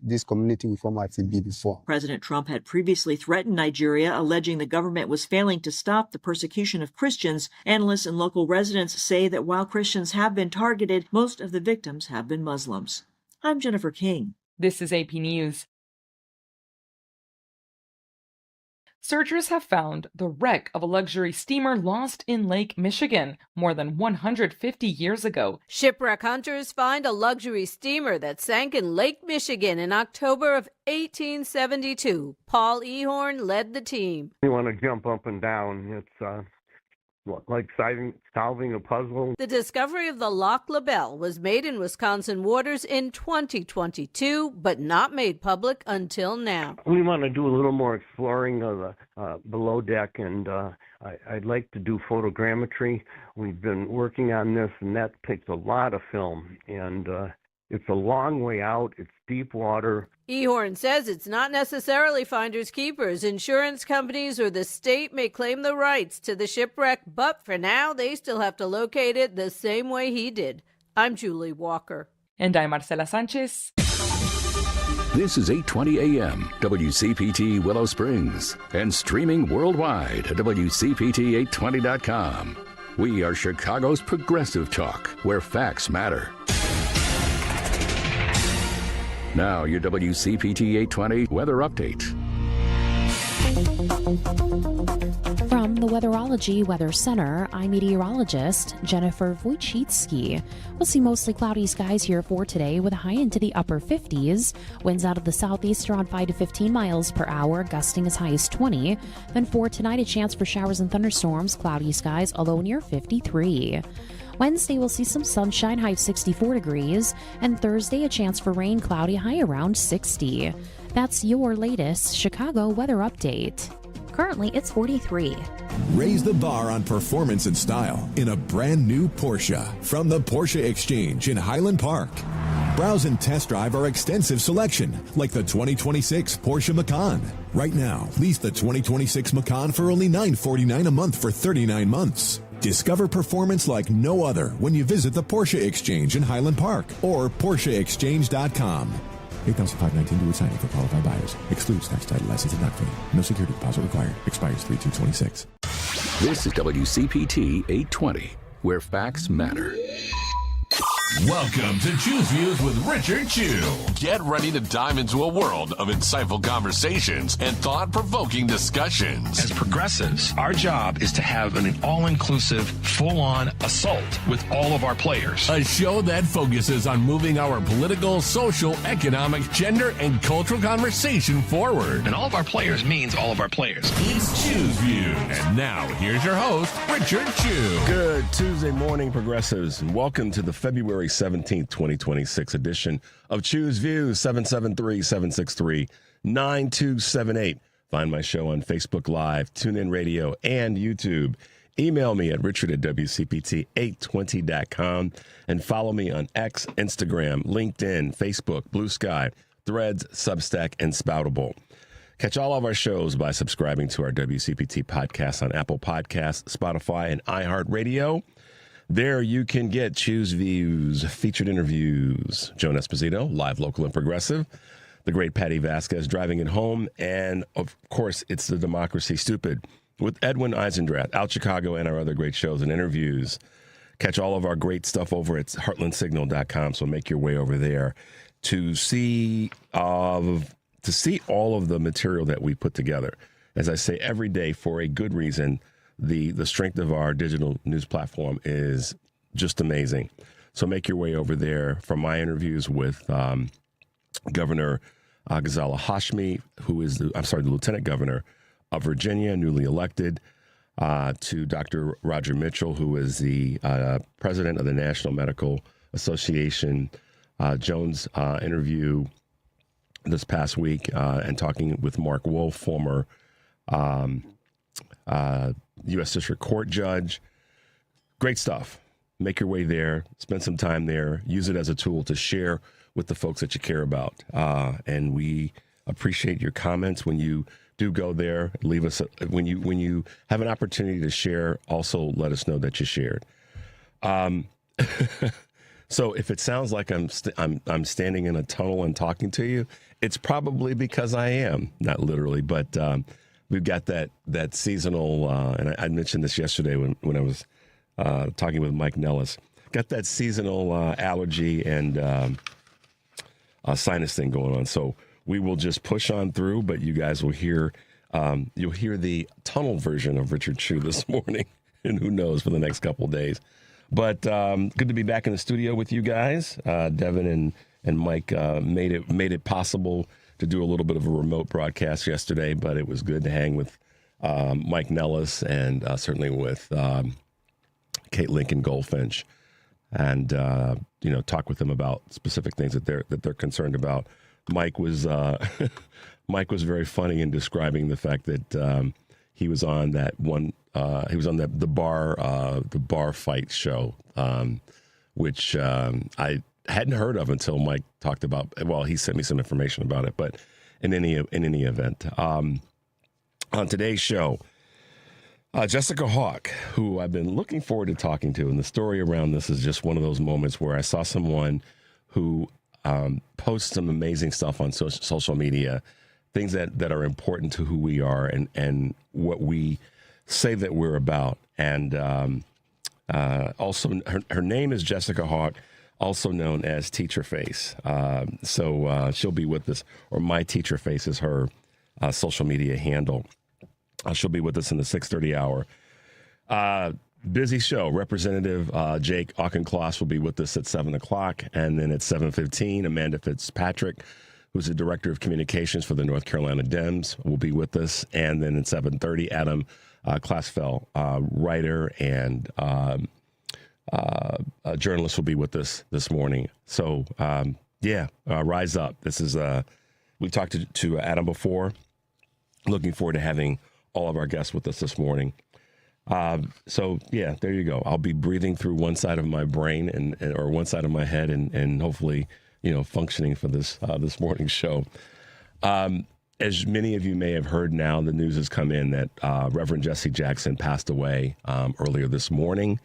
this community reform activity before. President Trump had previously threatened Nigeria, alleging the government was failing to stop the persecution of Christians. Analysts and local residents say that while Christians have been targeted, most of the victims have been Muslims. I'm Jennifer King. This is AP News. Searchers have found the wreck of a luxury steamer lost in Lake Michigan more than 150 years ago. Shipwreck hunters find a luxury steamer that sank in Lake Michigan in October of 1872. Paul Ehorn led the team. You want to jump up and down. It's like solving a puzzle. The discovery of the Lac La Belle was made in Wisconsin waters in 2022, but not made public until now. We want to do a little more exploring of the below deck, and I'd like to do photogrammetry. We've been working on this, and that takes a lot of film, and it's a long way out. It's deep water. Ehorn says it's not necessarily finders keepers. Insurance companies or the state may claim the rights to the shipwreck, but for now, they still have to locate it the same way he did. I'm Julie Walker. And I'm Marcela Sanchez. This is 8:20 a.m. WCPT Willow Springs and streaming worldwide at WCPT820.com. We are Chicago's progressive talk, where facts matter. Now, your WCPT 820 weather update. From the Weatherology Weather Center, I'm meteorologist Jennifer Wojcicki. We'll see mostly cloudy skies here for today with a high into the upper 50s. Winds out of the southeast around 5 to 15 miles per hour, gusting as high as 20. Then for tonight, a chance for showers and thunderstorms, cloudy skies, a low near 53. Wednesday, we'll see some sunshine, high of 64 degrees. And Thursday, a chance for rain, cloudy, high around 60. That's your latest Chicago weather update. Currently, it's 43. Raise the bar on performance and style in a brand new Porsche from the Porsche Exchange in Highland Park. Browse and test drive our extensive selection, like the 2026 Porsche Macan. Right now, lease the 2026 Macan for only $949 a month for 39 months. Discover performance like no other when you visit the Porsche Exchange in Highland Park or PorscheExchange.com. $8,519 due at signing for qualified buyers. Excludes tax, title, license, and doc fee. No security deposit required. Expires 3/2/26. This is WCPT 820, where facts matter. Welcome to Choose Views with Richard Chew. Get ready to dive into a world of insightful conversations and thought-provoking discussions. As progressives, our job is to have an all-inclusive, full-on assault with all of our players. A show that focuses on moving our political, social, economic, gender, and cultural conversation forward. And all of our players means all of our players. It's Choose Views. And now, here's your host, Richard Chew. Good Tuesday morning, progressives, and welcome to the February 17th, 2026 edition of Choose Views, 773-763-9278. Find my show on Facebook Live, TuneIn Radio, and YouTube. Email me at richard@WCPT820.com and follow me on X, Instagram, LinkedIn, Facebook, Blue Sky, Threads, Substack, and Spoutable. Catch all of our shows by subscribing to our WCPT podcast on Apple Podcasts, Spotify, and iHeartRadio. There you can get Choose Views, featured interviews, Joan Esposito, live, local, and progressive, the great Patty Vasquez, Driving It Home, and, of course, It's the Democracy Stupid with Edwin Eisendrath, Out Chicago, and our other great shows and interviews. Catch all of our great stuff over at heartlandsignal.com, so make your way over there to see all of the material that we put together. As I say every day, for a good reason. The strength of our digital news platform is just amazing. So make your way over there for my interviews with Governor Ghazala Hashmi, who is the Lieutenant Governor of Virginia, newly elected, to Dr. Roger Mitchell, who is the president of the National Medical Association. Joan's interview this past week and talking with Mark Wolf, former U.S. District Court judge. Great stuff. Make your way there. Spend some time there. Use it as a tool to share with the folks that you care about. And we appreciate your comments when you do go there. Leave us when you have an opportunity to share. Also, let us know that you shared. So if it sounds like I'm standing in a tunnel and talking to you, it's probably because I am, not literally, but we've got that seasonal, and I mentioned this yesterday when I was talking with Mike Nellis, got that seasonal allergy and sinus thing going on. So we will just push on through, but you guys will hear, you'll hear the tunnel version of Richard Chew this morning, and who knows for the next couple of days. But good to be back in the studio with you guys. Devin and Mike made it possible to do a little bit of a remote broadcast yesterday, but it was good to hang with Mike Nellis and certainly with Kate Lincoln Goldfinch, and talk with them about specific things that they're concerned about. Mike was Mike was very funny in describing the fact that he was on that one. He was on the bar fight show, which I hadn't heard of until Mike talked about. Well, he sent me some information about it. But in any event, on today's show, Jessica Hawk, who I've been looking forward to talking to, and the story around this is just one of those moments where I saw someone who posts some amazing stuff on social media, things that are important to who we are and what we say that we're about. And also, her name is Jessica Hawk, also known as Teacher Face. So she'll be with us, or My Teacher Face is her social media handle. She'll be with us in the 6:30 hour. Busy show. Representative Jake Auchincloss will be with us at 7 o'clock. And then at 7:15, Amanda Fitzpatrick, who's the Director of Communications for the North Carolina Dems, will be with us. And then at 7:30, Adam Klasfeld, writer and a journalist, will be with us this morning. So, rise up. This is, we've talked to Adam before. Looking forward to having all of our guests with us this morning. So, there you go. I'll be breathing through one side of my brain or one side of my head and hopefully, functioning for this morning's show. As many of you may have heard now, the news has come in that Reverend Jesse Jackson passed away earlier this morning.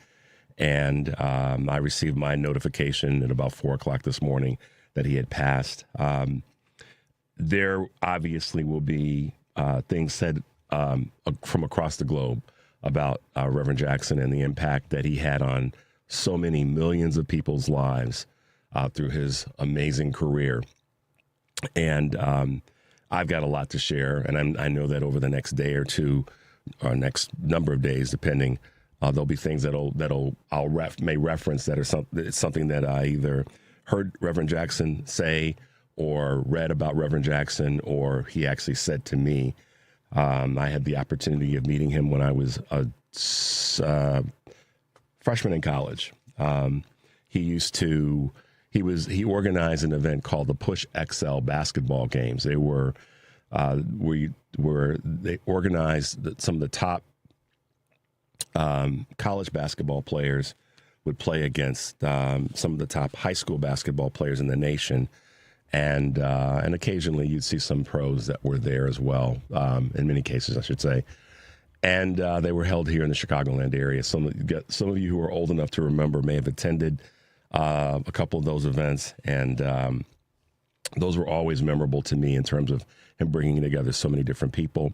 And I received my notification at about 4 o'clock this morning that he had passed. There obviously will be things said from across the globe about Reverend Jackson and the impact that he had on so many millions of people's lives through his amazing career. And I've got a lot to share, and I know that over the next day or two, or next number of days, depending, there'll be things I'll reference that are something that I either heard Reverend Jackson say or read about Reverend Jackson, or he actually said to me. I had the opportunity of meeting him when I was a freshman in college. He organized an event called the Push XL basketball games. They organized some of the top college basketball players would play against some of the top high school basketball players in the nation. And occasionally you'd see some pros that were there as well, in many cases, I should say. And they were held here in the Chicagoland area. Some of you who are old enough to remember may have attended a couple of those events. And those were always memorable to me in terms of him bringing together so many different people.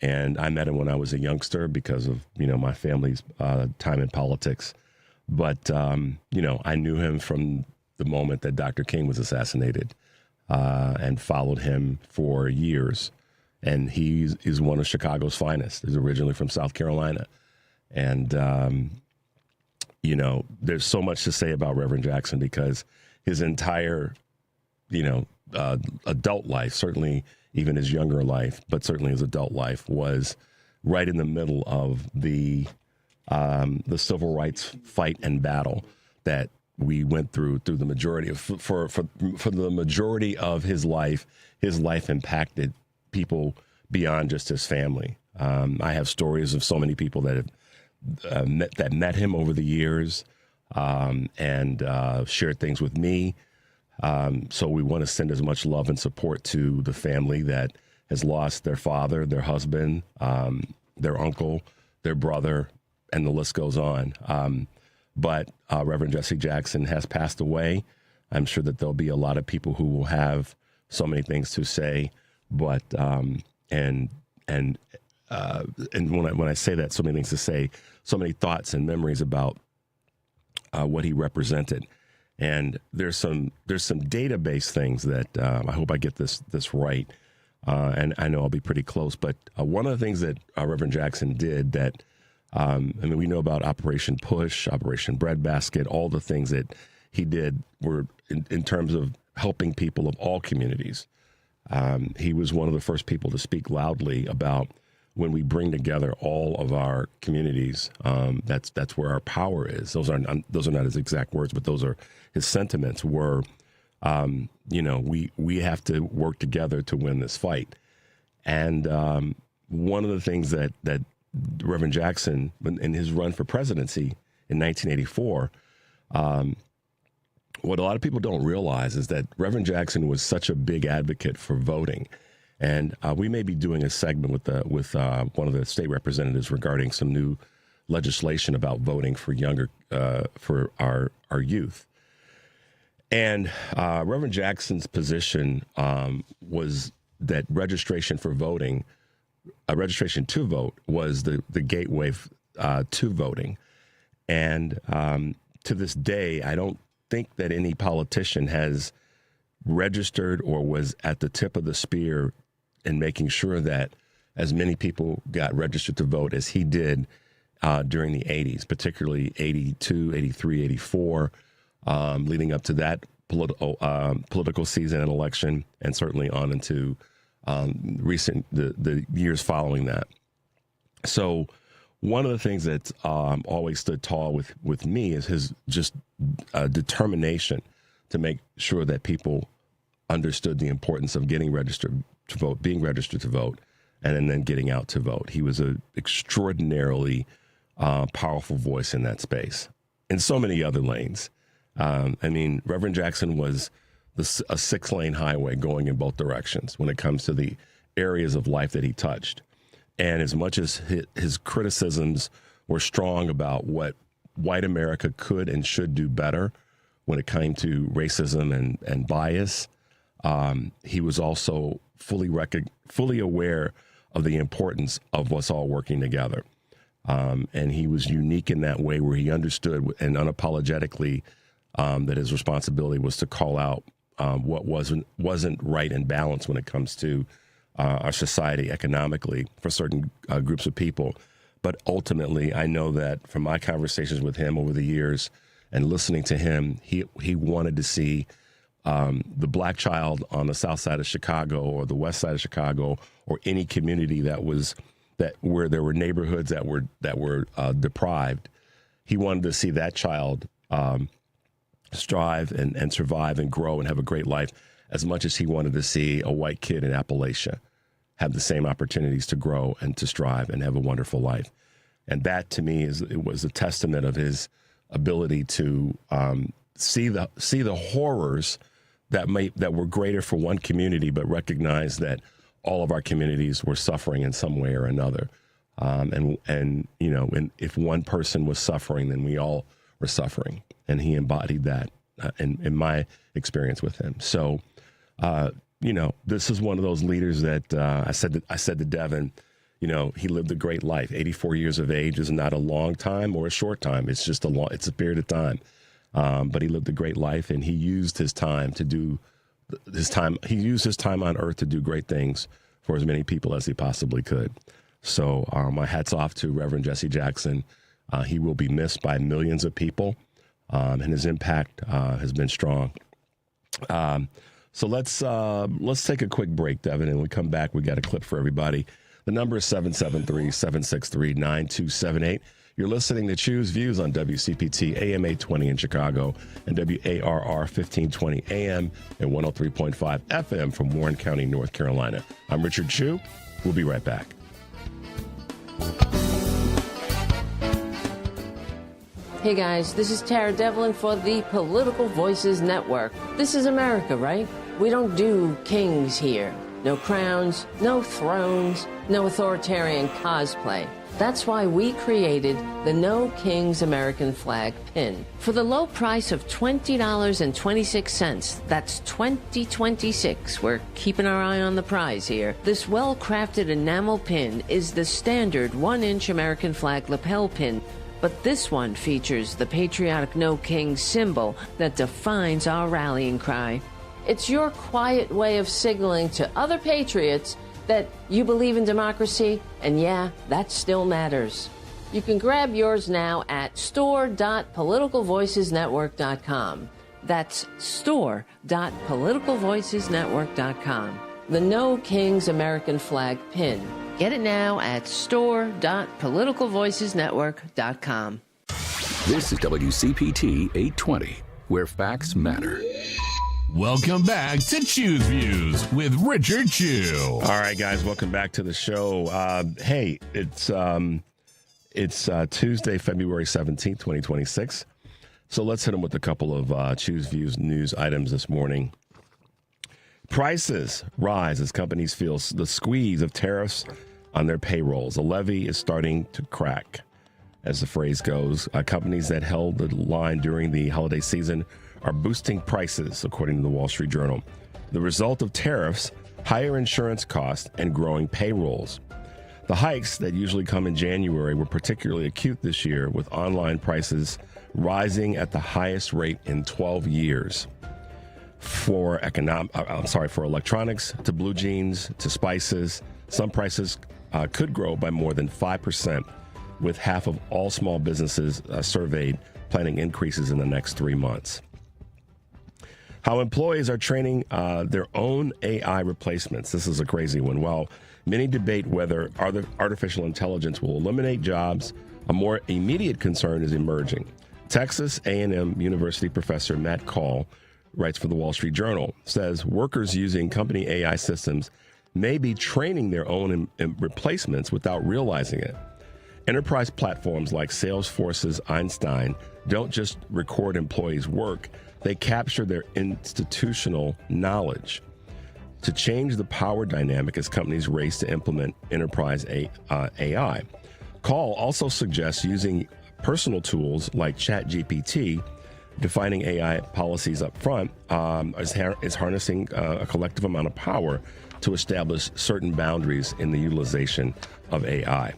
And I met him when I was a youngster because of, my family's time in politics. But, I knew him from the moment that Dr. King was assassinated. And followed him for years. And he's one of Chicago's finest. He's originally from South Carolina. And, there's so much to say about Reverend Jackson because his entire, adult life, certainly even his younger life, but certainly his adult life, was right in the middle of the civil rights fight and battle that we went through the majority of for the majority of his life. His life impacted people beyond just his family. I have stories of so many people that have met him over the years and shared things with me. So we want to send as much love and support to the family that has lost their father, their husband, their uncle, their brother, and the list goes on. but Reverend Jesse Jackson has passed away. I'm sure that there'll be a lot of people who will have so many things to say, but and when I say that, so many things to say, so many thoughts and memories about what he represented. And there's some database things that I hope I get this right, and I know I'll be pretty close. But one of the things that Reverend Jackson did that we know about Operation Push, Operation Breadbasket, all the things that he did were in terms of helping people of all communities. He was one of the first people to speak loudly about when we bring together all of our communities, that's where our power is. Those are not his exact words, but those are his sentiments. Were, we have to work together to win this fight. And one of the things that Reverend Jackson, in his run for presidency in 1984, what a lot of people don't realize is that Reverend Jackson was such a big advocate for voting. And we may be doing a segment with one of the state representatives regarding some new legislation about voting for for our youth. And Reverend Jackson's position was that registration to vote was the gateway to voting. And to this day, I don't think that any politician has registered or was at the tip of the spear in making sure that as many people got registered to vote as he did during the 80s, particularly 82, 83, 84, leading up to that political season and election, and certainly on into the years following that. So one of the things that's always stood tall with me is his just determination to make sure that people understood the importance of getting registered to vote, being registered to vote, and then getting out to vote. He was an extraordinarily powerful voice in that space. In so many other lanes. Reverend Jackson was a 6-lane highway going in both directions when it comes to the areas of life that he touched. And as much as his criticisms were strong about what white America could and should do better when it came to racism and bias, he was also fully aware of the importance of us all working together. And he was unique in that way where he understood and unapologetically that his responsibility was to call out what wasn't right and balanced when it comes to our society economically for certain groups of people. But ultimately, I know that from my conversations with him over the years and listening to him, he wanted to see the black child on the south side of Chicago or the west side of Chicago or any community where there were neighborhoods that were deprived. He wanted to see that child strive and survive and grow and have a great life as much as he wanted to see a white kid in Appalachia have the same opportunities to grow and to strive and have a wonderful life. And that, to me, it was a testament of his ability to see the horrors that were greater for one community, but recognize that all of our communities were suffering in some way or another. And if one person was suffering, then we all were suffering. And he embodied that in my experience with him. So, this is one of those leaders that I said to Devin, he lived a great life. 84 years of age is not a long time or a short time. It's just it's a period of time. But he lived a great life, and he used his time he used his time on earth to do great things for as many people as he possibly could. So my hat's off to Reverend Jesse Jackson. He will be missed by millions of people, and his impact has been strong. So let's take a quick break, Devin, and when we come back, we got a clip for everybody. The number is 773-763-9278. You're listening to Choose Views on WCPT AM 820 in Chicago and WARR 1520 AM and 103.5 FM from Warren County, North Carolina. I'm Richard Chu. We'll be right back. Hey guys, this is Tara Devlin for the Political Voices Network. This is America, right? We don't do kings here. No crowns, no thrones, no authoritarian cosplay. That's why we created the No Kings American Flag pin. For the low price of $20.26, that's 2026, we're keeping our eye on the prize here. This well-crafted enamel pin is the standard 1-inch American flag lapel pin, but this one features the patriotic No Kings symbol that defines our rallying cry. It's your quiet way of signaling to other patriots that you believe in democracy, and yeah, that still matters. You can grab yours now at store.politicalvoicesnetwork.com. That's store.politicalvoicesnetwork.com. The No Kings American Flag pin. Get it now at store.politicalvoicesnetwork.com. This is WCPT 820, where facts matter. Welcome back to Chew's Views with Richard Chew. All right, guys, welcome back to the show. Hey, it's Tuesday, February 17th, 2026. So let's hit them with a couple of Chew's Views news items this morning. Prices rise as companies feel the squeeze of tariffs on their payrolls. A levee is starting to crack, as the phrase goes. Companies that held the line during the holiday season are boosting prices, according to the Wall Street Journal. The result of tariffs, higher insurance costs, and growing payrolls. The hikes that usually come in January were particularly acute this year, with online prices rising at the highest rate in 12 years. For electronics to blue jeans to spices, some prices could grow by more than 5%, with half of all small businesses surveyed planning increases in the next 3 months. How employees are training their own AI replacements. This is a crazy one. While many debate whether artificial intelligence will eliminate jobs, a more immediate concern is emerging. Texas A&M University professor Matt Call writes for the Wall Street Journal, says workers using company AI systems may be training their own replacements without realizing it. Enterprise platforms like Salesforce's Einstein don't just record employees' work, they capture their institutional knowledge. To change the power dynamic as companies race to implement enterprise AI. Call also suggests using personal tools like ChatGPT, defining AI policies up front, is harnessing a collective amount of power to establish certain boundaries in the utilization of AI.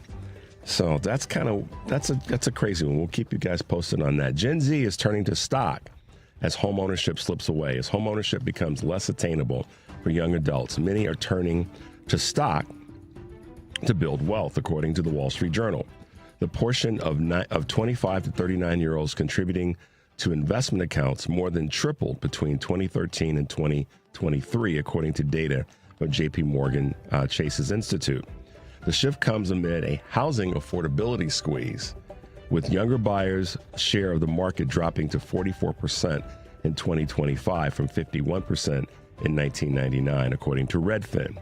So that's a crazy one. We'll keep you guys posted on that. Gen Z is turning to stock as home ownership slips away. As home ownership becomes less attainable for young adults, many are turning to stock to build wealth, according to the Wall Street Journal. The portion of 25 to 39-year-olds contributing to investment accounts more than tripled between 2013 and 2023, according to data of JP Morgan Chase's Institute. The shift comes amid a housing affordability squeeze, with younger buyers' share of the market dropping to 44% in 2025 from 51% in 1999, according to Redfin.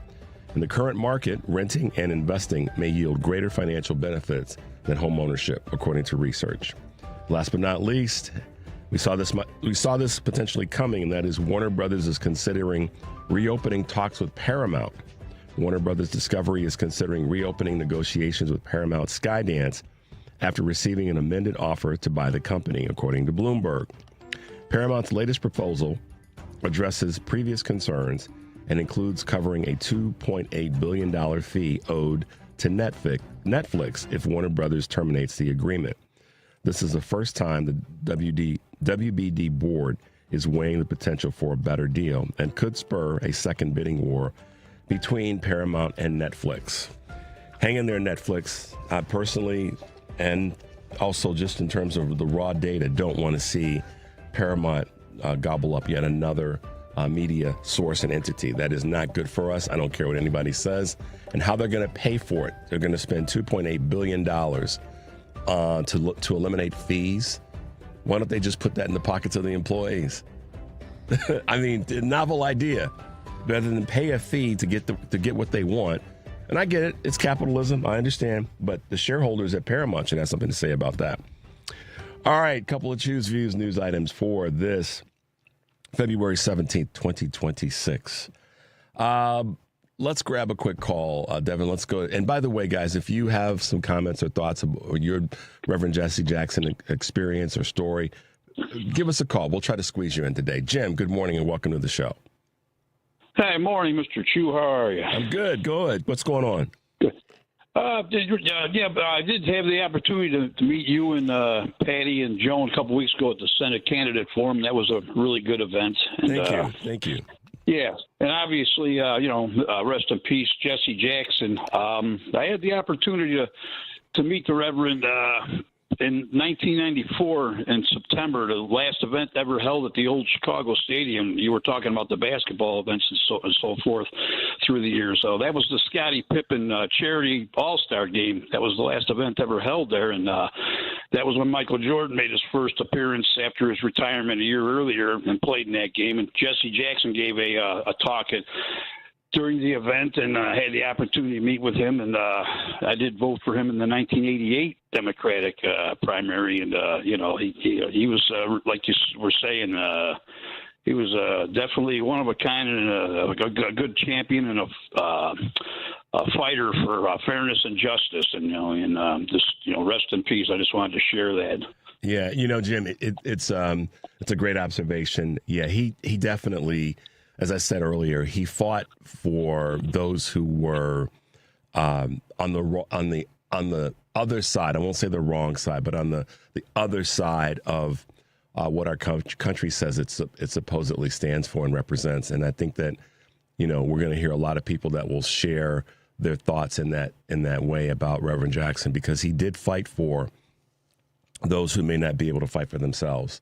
In the current market, renting and investing may yield greater financial benefits than home ownership, according to research. Last but not least, we saw this potentially coming, and that is Warner Brothers is considering reopening talks with Paramount. Warner Brothers Discovery is considering reopening negotiations with Paramount Skydance after receiving an amended offer to buy the company, according to Bloomberg. Paramount's latest proposal addresses previous concerns and includes covering a $2.8 billion fee owed to Netflix if Warner Brothers terminates the agreement. This is the first time the WBD board is weighing the potential for a better deal and could spur a second bidding war between Paramount and Netflix. Hang in there, Netflix. I personally, and also just in terms of the raw data, don't want to see Paramount gobble up yet another media source and entity. That is not good for us. I don't care what anybody says. And how they're going to pay for it. They're going to spend $2.8 billion to eliminate fees. Why don't they just put that in the pockets of the employees? I mean, novel idea. Rather than pay a fee to get what they want. And I get it. It's capitalism. I understand. But the shareholders at Paramount should have something to say about that. All right. Couple of Choose Views news items for this February 17th, 2026. let's grab a quick call, Devin. Let's go. And by the way, guys, if you have some comments or thoughts about your Reverend Jesse Jackson experience or story, give us a call. We'll try to squeeze you in today. Jim, good morning and welcome to the show. Hey, morning, Mr. Chu. How are you? I'm good. Good. What's going on? Good. I did have the opportunity to meet you and Patty and Joan a couple weeks ago at the Senate Candidate Forum. That was a really good event. And, Thank you. Yeah, and obviously, rest in peace, Jesse Jackson. I had the opportunity to meet the Reverend in 1994 in September, the last event ever held at the old Chicago Stadium. You were talking about the basketball events and so forth through the years. So that was the Scottie Pippen charity All-Star game. That was the last event ever held there, and that was when Michael Jordan made his first appearance after his retirement a year earlier and played in that game. And Jesse Jackson gave a talk during the event, and I had the opportunity to meet with him, and I did vote for him in the 1988 Democratic primary, and he was like you were saying, he was definitely one of a kind and a good champion and a fighter for fairness and justice, and just rest in peace. I just wanted to share that. Yeah, Jim, it's a great observation. Yeah, he definitely. As I said earlier, he fought for those who were on the other side. I won't say the wrong side, but on the other side of what our country says it supposedly stands for and represents. And I think that we're going to hear a lot of people that will share their thoughts in that way about Reverend Jackson, because he did fight for those who may not be able to fight for themselves,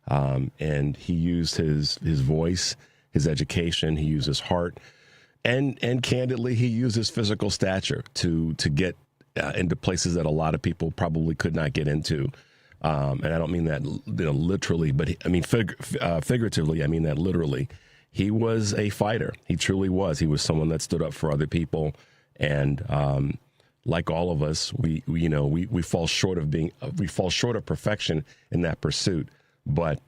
and he used his voice, his education, he used his heart, and candidly, he used his physical stature to get into places that a lot of people probably could not get into. And I don't mean that literally, but figuratively. I mean that literally. He was a fighter. He truly was. He was someone that stood up for other people, and like all of us, we fall short of perfection in that pursuit. But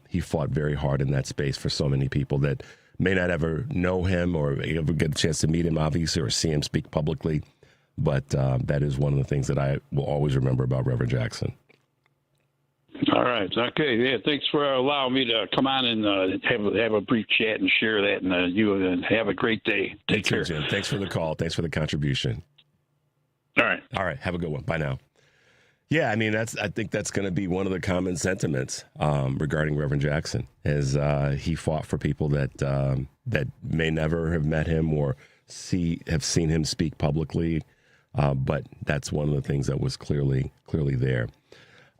he fought very hard in that space for so many people that may not ever know him or ever get a chance to meet him, obviously, or see him speak publicly. But that is one of the things that I will always remember about Reverend Jackson. All right. Okay. Yeah. Thanks for allowing me to come on and have a brief chat and share that. And you have a great day. Take care. Jim. Thanks for the call. Thanks for the contribution. All right. All right. Have a good one. Bye now. Yeah, I think that's going to be one of the common sentiments regarding Reverend Jackson, is he fought for people that may never have met him or have seen him speak publicly, but that's one of the things that was clearly there.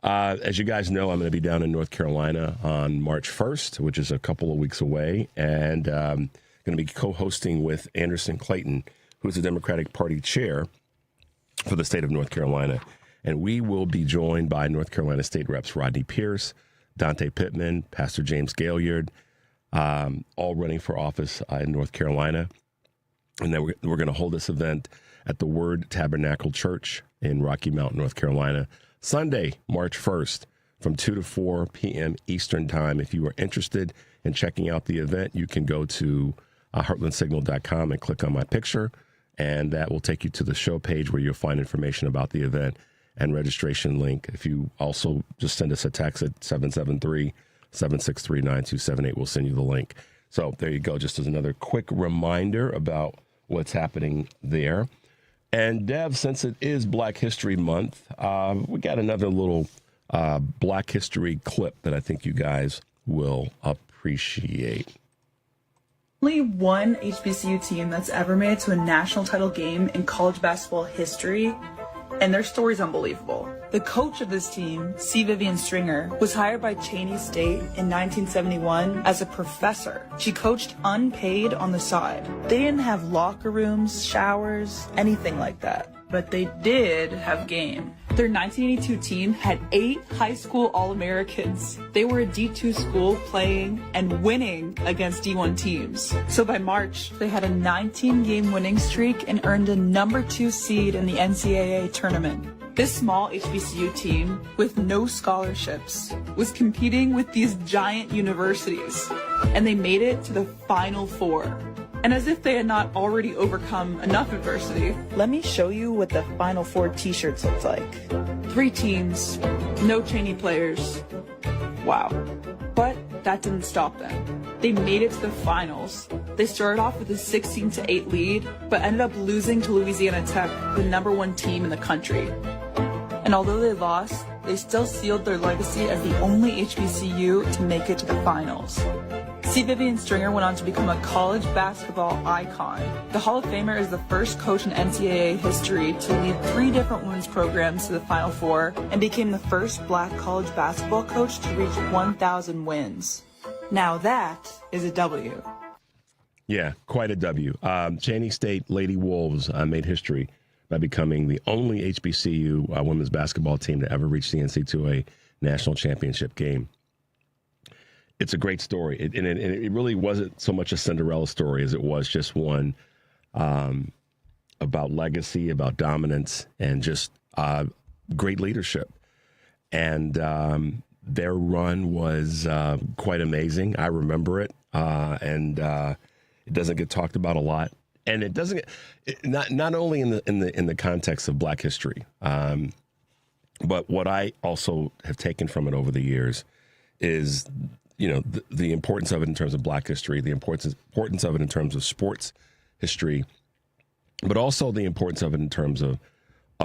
As you guys know, I'm going to be down in North Carolina on March 1st, which is a couple of weeks away, and going to be co-hosting with Anderson Clayton, who's the Democratic Party chair for the state of North Carolina. And we will be joined by North Carolina State Reps Rodney Pierce, Dante Pittman, Pastor James Gaillard, all running for office in North Carolina. And then we're going to hold this event at the Word Tabernacle Church in Rocky Mount, North Carolina, Sunday, March 1st, from 2 to 4 p.m. Eastern Time. If you are interested in checking out the event, you can go to heartlandsignal.com and click on my picture, and that will take you to the show page where you'll find information about the event and registration link. If you also just send us a text at 773-763-9278, we'll send you the link. So there you go, just as another quick reminder about what's happening there. And Dev, since it is Black History Month, we got another little Black History clip that I think you guys will appreciate. Only one HBCU team that's ever made it to a national title game in college basketball history, and their story's unbelievable. The coach of this team, C. Vivian Stringer, was hired by Cheney State in 1971 as a professor. She coached unpaid on the side. They didn't have locker rooms, showers, anything like that. But they did have game. Their 1982 team had 8 high school All-Americans. They were a D2 school playing and winning against D1 teams. So by March, they had a 19-game winning streak and earned a number 2 seed in the NCAA tournament. This small HBCU team, with no scholarships, was competing with these giant universities, and they made it to the Final Four. And as if they had not already overcome enough adversity, let me show you what the Final Four t-shirts looked like. 3 teams, no Cheney players. Wow. But that didn't stop them. They made it to the finals. They started off with a 16-8 lead, but ended up losing to Louisiana Tech, the #1 team in the country. And although they lost, they still sealed their legacy as the only HBCU to make it to the finals. C. Vivian Stringer went on to become a college basketball icon. The Hall of Famer is the first coach in NCAA history to lead 3 different women's programs to the Final Four and became the first black college basketball coach to reach 1,000 wins. Now that is a W. Yeah, quite a W. Cheney State Lady Wolves made history by becoming the only HBCU women's basketball team to ever reach the NCAA national championship game. It's a great story. It really wasn't so much a Cinderella story as it was just one about legacy, about dominance, and just great leadership. And their run was quite amazing. I remember it, and it doesn't get talked about a lot. And it doesn't not only in the context of Black history, but what I also have taken from it over the years is, the importance of it in terms of Black history, the importance of it in terms of sports history, but also the importance of it in terms of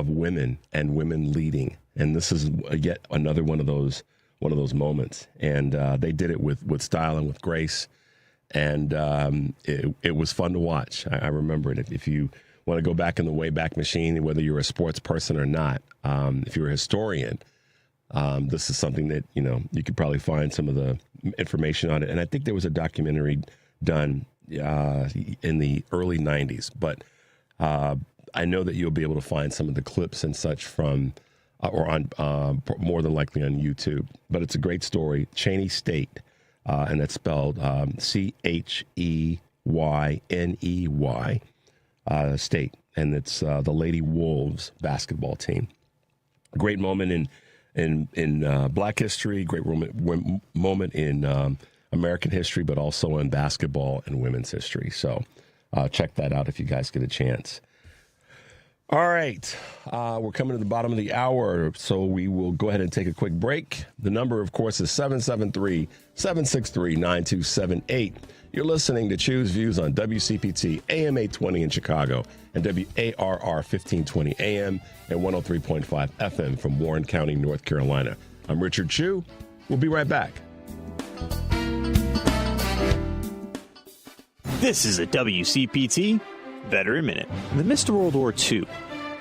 women and women leading. And this is yet another one of those moments. And they did it with style and with grace. And it was fun to watch. I remember it. If you want to go back in the Wayback Machine, whether you're a sports person or not, if you're a historian, this is something that, you could probably find some of the information on it. And I think there was a documentary done in the early 90s. But I know that you'll be able to find some of the clips and such from or on more than likely on YouTube. But it's a great story. Cheney State. And that's spelled Cheyney, State. And it's the Lady Wolves basketball team. Great moment in Black history, great moment in American history, but also in basketball and women's history. So check that out if you guys get a chance. All right, we're coming to the bottom of the hour, so we will go ahead and take a quick break. The number, of course, is 773-763-9278. You're listening to Choose Views on WCPT, AM 820 in Chicago, and WARR 1520 AM and 103.5 FM from Warren County, North Carolina. I'm Richard Chu. We'll be right back. This is a WCPT Veteran Minute. In the midst of World War II,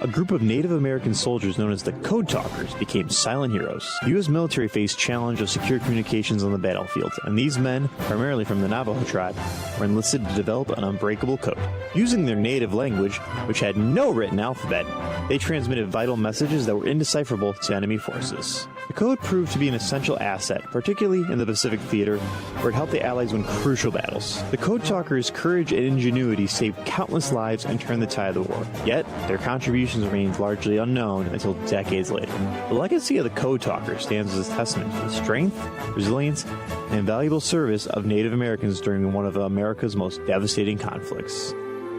a group of Native American soldiers known as the Code Talkers became silent heroes. The U.S. military faced challenge of secure communications on the battlefield, and these men, primarily from the Navajo tribe, were enlisted to develop an unbreakable code. Using their native language, which had no written alphabet, they transmitted vital messages that were indecipherable to enemy forces. The code proved to be an essential asset, particularly in the Pacific Theater, where it helped the Allies win crucial battles. The Code Talkers' courage and ingenuity saved countless lives and turned the tide of the war. Yet, their contributions remained largely unknown until decades later. The legacy of the Code Talkers stands as a testament to the strength, resilience, and invaluable service of Native Americans during one of America's most devastating conflicts.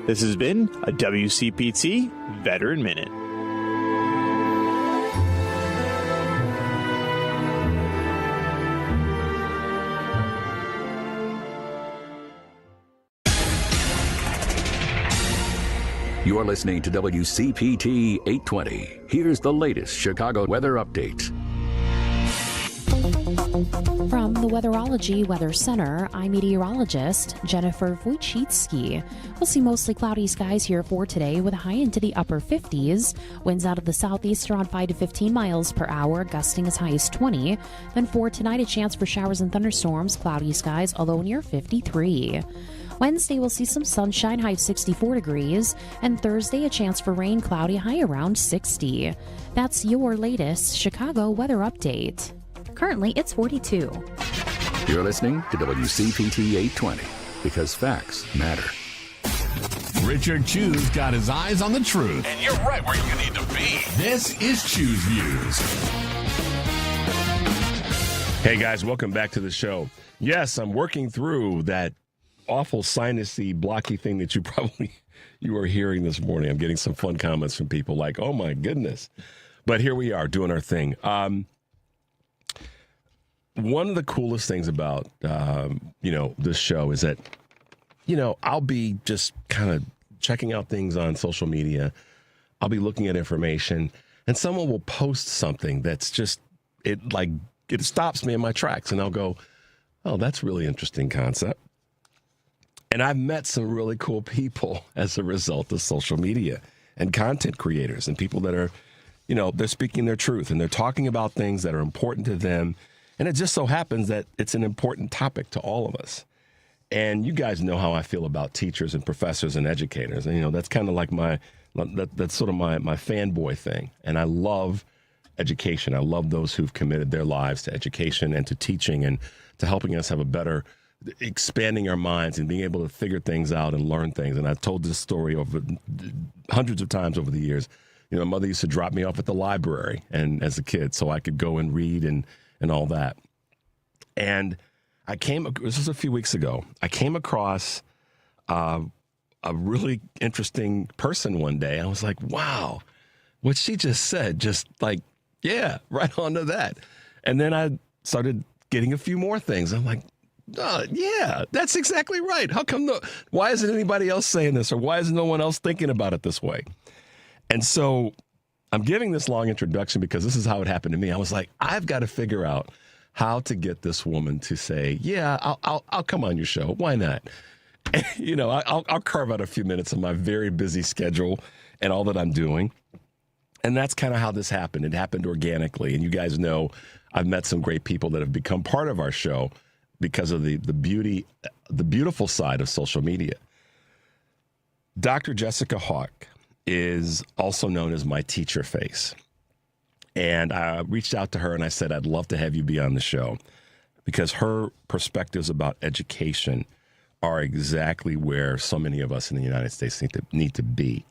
This has been a WCPT Veteran Minute. You're listening to WCPT 820. Here's the latest Chicago weather update. From the Weatherology Weather Center, I'm meteorologist Jennifer Wojcicki. We'll see mostly cloudy skies here for today with a high into the upper 50s. Winds out of the southeast around 5 to 15 miles per hour, gusting as high as 20. Then for tonight, a chance for showers and thunderstorms, cloudy skies, although near 53. Wednesday, we'll see some sunshine, high of 64 degrees. And Thursday, a chance for rain, cloudy, high around 60. That's your latest Chicago weather update. Currently, it's 42. You're listening to WCPT 820 because facts matter. Richard Chu's got his eyes on the truth. And you're right where you need to be. This is Chu's Views. Hey, guys, welcome back to the show. Yes, I'm working through that awful sinusy, blocky thing that you are hearing this morning. I'm getting some fun comments from people like, oh my goodness. But here we are doing our thing. One of the coolest things about, this show is that, I'll be just kind of checking out things on social media. I'll be looking at information and someone will post something that's just, it stops me in my tracks and I'll go, oh, that's a really interesting concept. And I've met some really cool people as a result of social media and content creators and people that are, they're speaking their truth and they're talking about things that are important to them. And it just so happens that it's an important topic to all of us. And you guys know how I feel about teachers and professors and educators. And, that's kind of like that's sort of my fanboy thing. And I love education. I love those who've committed their lives to education and to teaching and to helping us have a better, expanding our minds and being able to figure things out and learn things. And I've told this story over hundreds of times over the years. My mother used to drop me off at the library and as a kid so I could go and read and all that. And this was a few weeks ago, I came across a really interesting person one day. I was like, wow, what she just said, just like, yeah, right on to that. And then I started getting a few more things. I'm like, oh, yeah, that's exactly right. How come why isn't anybody else saying this? Or why is no one else thinking about it this way? And so I'm giving this long introduction because this is how it happened to me. I was like, I've got to figure out how to get this woman to say, yeah, I'll come on your show. Why not? And, I'll carve out a few minutes of my very busy schedule and all that I'm doing. And that's kind of how this happened. It happened organically. And you guys know I've met some great people that have become part of our show because of the beautiful side of social media. Dr. Jessica Hawk is also known as my teacher face. And I reached out to her and I said, I'd love to have you be on the show because her perspectives about education are exactly where so many of us in the United States need to be.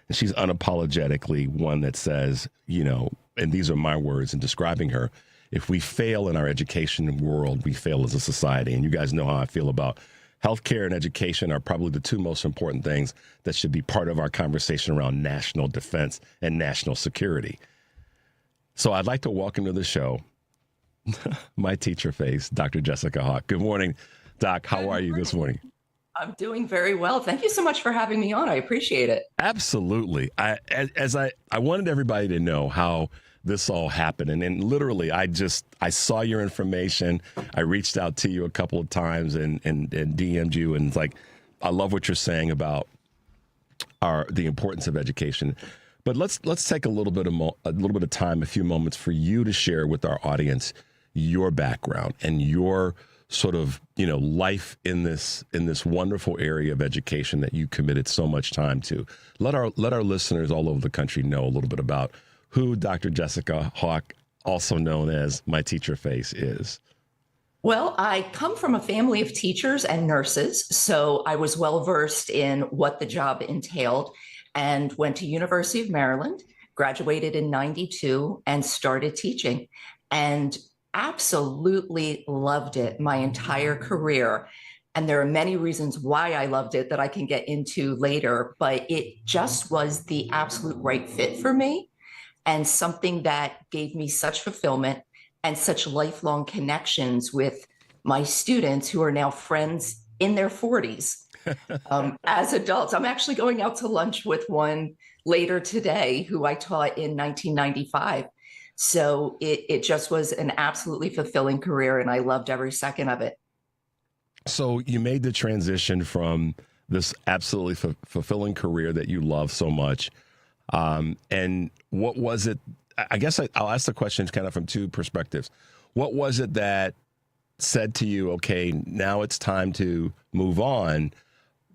And she's unapologetically one that says, and these are my words in describing her, if we fail in our education world, we fail as a society. And you guys know how I feel about healthcare and education are probably the two most important things that should be part of our conversation around national defense and national security. So I'd like to welcome to the show my teacher face, Dr. Jessica Hawk. Good morning, Doc. How are you this morning? I'm doing very well. Thank you so much for having me on. I appreciate it. Absolutely. I wanted everybody to know how this all happened. And literally, I saw your information. I reached out to you a couple of times and DM'd you. And it's like, I love what you're saying about the importance of education. But let's take a little bit of time, a few moments for you to share with our audience your background and your sort of, life in this wonderful area of education that you committed so much time to. Let our listeners all over the country know a little bit about who Dr. Jessica Hawk, also known as my teacher face, is. Well, I come from a family of teachers and nurses, so I was well versed in what the job entailed and went to University of Maryland, graduated in 92 and started teaching and absolutely loved it my entire career. And there are many reasons why I loved it that I can get into later, but it just was the absolute right fit for me and something that gave me such fulfillment and such lifelong connections with my students who are now friends in their 40s. As adults, I'm actually going out to lunch with one later today who I taught in 1995. So it just was an absolutely fulfilling career, and I loved every second of it. So you made the transition from this absolutely fulfilling career that you love so much. And what was it? I guess I'll ask the questions kind of from two perspectives. What was it that said to you, okay, now it's time to move on?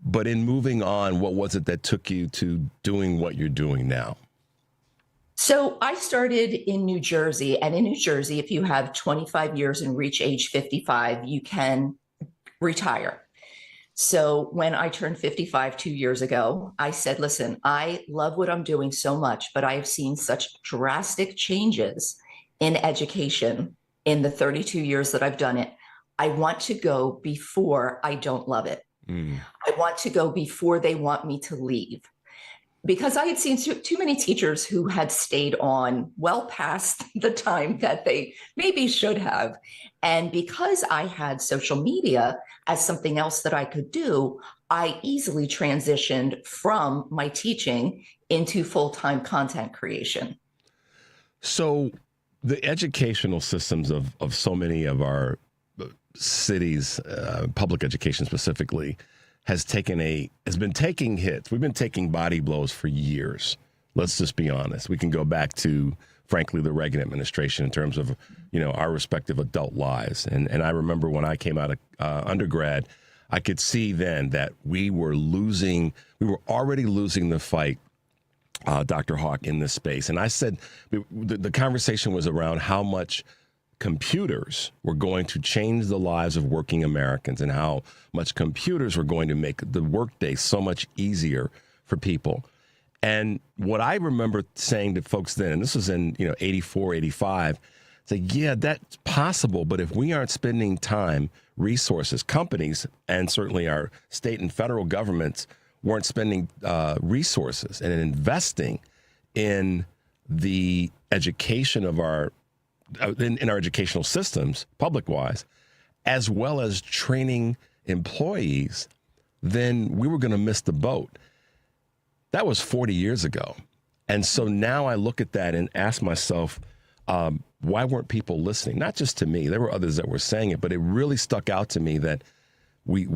But in moving on, what was it that took you to doing what you're doing now? So I started in New Jersey, and in New Jersey, if you have 25 years and reach age 55, you can retire. So when I turned 55 2 years ago, I said, listen, I love what I'm doing so much, but I have seen such drastic changes in education in the 32 years that I've done it. I want to go before I don't love it, I want to go before they want me to leave. Because I had seen too many teachers who had stayed on well past the time that they maybe should have. And because I had social media as something else that I could do, I easily transitioned from my teaching into full-time content creation. So the educational systems of so many of our cities, public education specifically, has been taking hits. We've been taking body blows for years. Let's just be honest. We can go back to, frankly, the Reagan administration in terms of, our respective adult lives. And I remember when I came out of undergrad, I could see then that we were already losing the fight, Dr. Hawk, in this space. And I said, the conversation was around how much computers were going to change the lives of working Americans and how much computers were going to make the workday so much easier for people. And what I remember saying to folks then, and this was in 84, 85, say, yeah, that's possible, but if we aren't spending time, resources, companies, and certainly our state and federal governments weren't spending resources and investing in the education of in our educational systems, public-wise, as well as training employees, then we were going to miss the boat. That was 40 years ago. And so now I look at that and ask myself, why weren't people listening? Not just to me. There were others that were saying it, but it really stuck out to me that we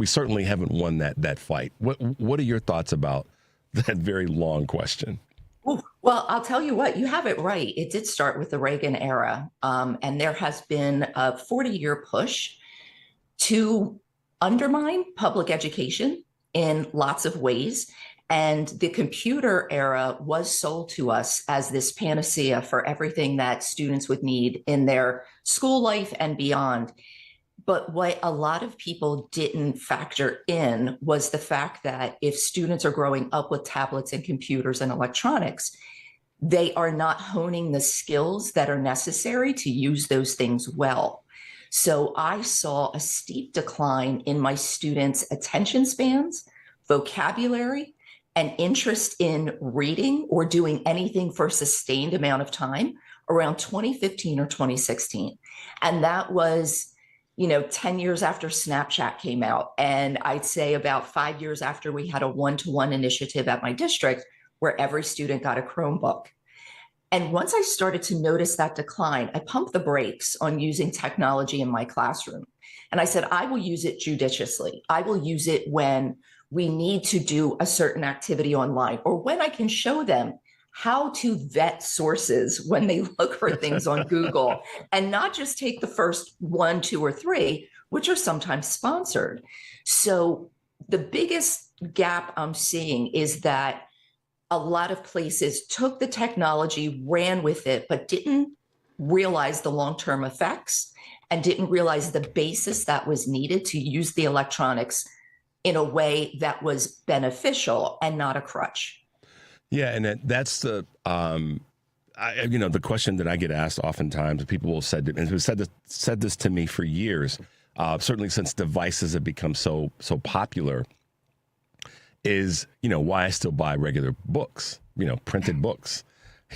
certainly haven't won that fight. What are your thoughts about that very long question? Well, I'll tell you what, you have it right. It did start with the Reagan era, and there has been a 40-year push to undermine public education in lots of ways. And the computer era was sold to us as this panacea for everything that students would need in their school life and beyond. But what a lot of people didn't factor in was the fact that if students are growing up with tablets and computers and electronics, they are not honing the skills that are necessary to use those things well. So I saw a steep decline in my students' attention spans, vocabulary, and interest in reading or doing anything for a sustained amount of time around 2015 or 2016. And that was 10 years after Snapchat came out. And I'd say about 5 years after we had a one-to-one initiative at my district where every student got a Chromebook. And once I started to notice that decline, I pumped the brakes on using technology in my classroom. And I said, I will use it judiciously. I will use it when we need to do a certain activity online or when I can show them how to vet sources when they look for things on Google and not just take the first 1, 2, or 3, which are sometimes sponsored. So the biggest gap I'm seeing is that a lot of places took the technology, ran with it, but didn't realize the long-term effects and didn't realize the basis that was needed to use the electronics in a way that was beneficial and not a crutch. Yeah, and that's the the question that I get asked oftentimes. People will said this to me for years. Certainly since devices have become so popular, is why I still buy regular books, printed books,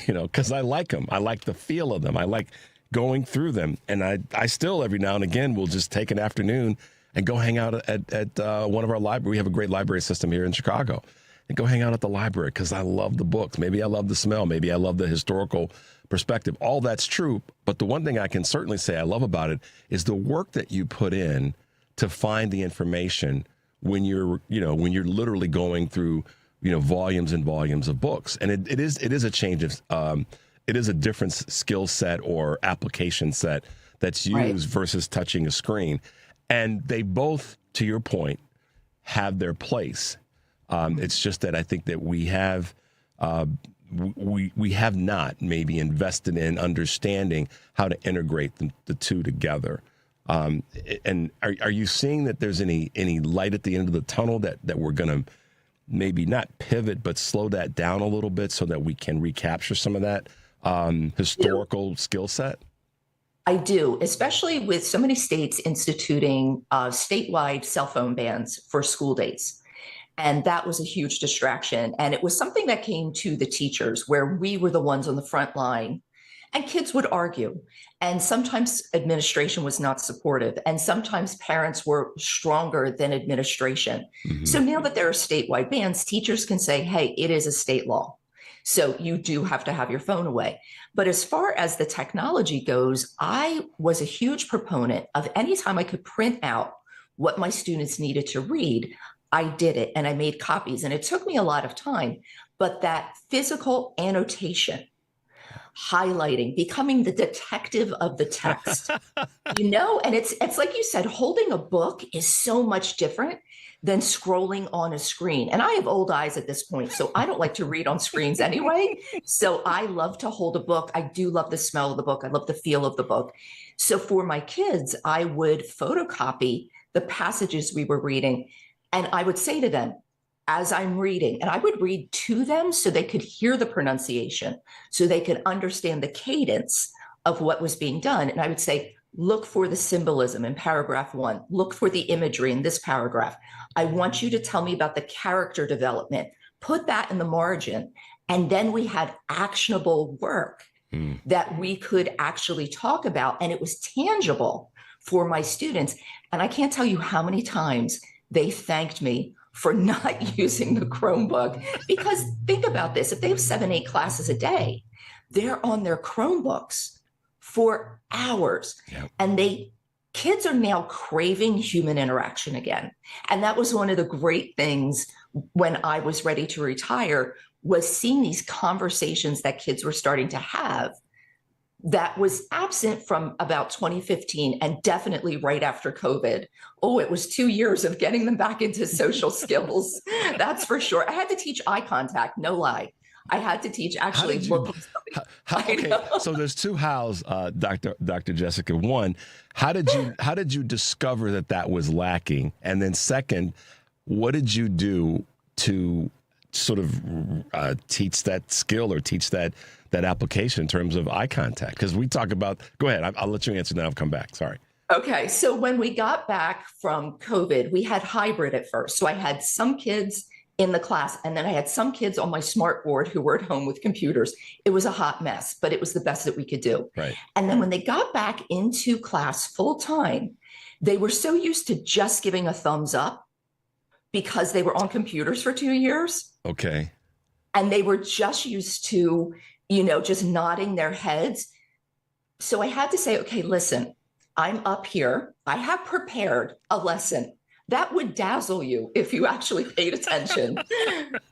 because I like them. I like the feel of them. I like going through them, and I still every now and again will just take an afternoon and go hang out at one of our libraries. We have a great library system here in Chicago. And go hang out at the library because I love the books. Maybe I love the smell. Maybe I love the historical perspective. All that's true. But the one thing I can certainly say I love about it is the work that you put in to find the information when you're literally going through, volumes and volumes of books. And it is a change of, it is a different skill set or application set that's used versus touching a screen. And they both, to your point, have their place. It's just that I think that we have not maybe invested in understanding how to integrate the two together. And are you seeing that there's any light at the end of the tunnel that we're going to maybe not pivot but slow that down a little bit so that we can recapture some of that historical skill set? I do, especially with so many states instituting statewide cell phone bans for school days. And that was a huge distraction. And it was something that came to the teachers where we were the ones on the front line. And kids would argue. And sometimes administration was not supportive. And sometimes parents were stronger than administration. Mm-hmm. So now that there are statewide bans, teachers can say, hey, it is a state law. So you do have to have your phone away. But as far as the technology goes, I was a huge proponent of any time I could print out what my students needed to read, I did it and I made copies. And it took me a lot of time. But that physical annotation, highlighting, becoming the detective of the text, and it's like you said, holding a book is so much different than scrolling on a screen. And I have old eyes at this point, so I don't like to read on screens anyway. So I love to hold a book. I do love the smell of the book. I love the feel of the book. So for my kids, I would photocopy the passages we were reading, and I would say to them, as I'm reading, and I would read to them so they could hear the pronunciation, so they could understand the cadence of what was being done. And I would say, look for the symbolism in paragraph 1. Look for the imagery in this paragraph. I want you to tell me about the character development. Put that in the margin. And then we had actionable work that we could actually talk about. And it was tangible for my students. And I can't tell you how many times they thanked me for not using the Chromebook. Because think about this, if they have 7-8 classes a day, they're on their Chromebooks for hours. Yep. And kids are now craving human interaction again. And that was one of the great things when I was ready to retire, was seeing these conversations that kids were starting to have that was absent from about 2015 and definitely right after COVID. Oh, it was 2 years of getting them back into social skills. That's for sure. I had to teach eye contact, no lie. I had to teach actually looking something. Okay, so there's two hows, Dr. Jessica. One, how did you discover that was lacking? And then second, what did you do to sort of teach that skill or teach that application in terms of eye contact? Because we talk about, go ahead, I'll let you answer, then I'll come back. Sorry. Okay, so when we got back from COVID, we had hybrid at first. So I had some kids in the class, and then I had some kids on my smart board who were at home with computers. It was a hot mess, but it was the best that we could do. Right. And then when they got back into class full time, they were so used to just giving a thumbs up because they were on computers for 2 years. Okay. And they were just used to, just nodding their heads. So I had to say, okay, listen, I'm up here. I have prepared a lesson that would dazzle you if you actually paid attention.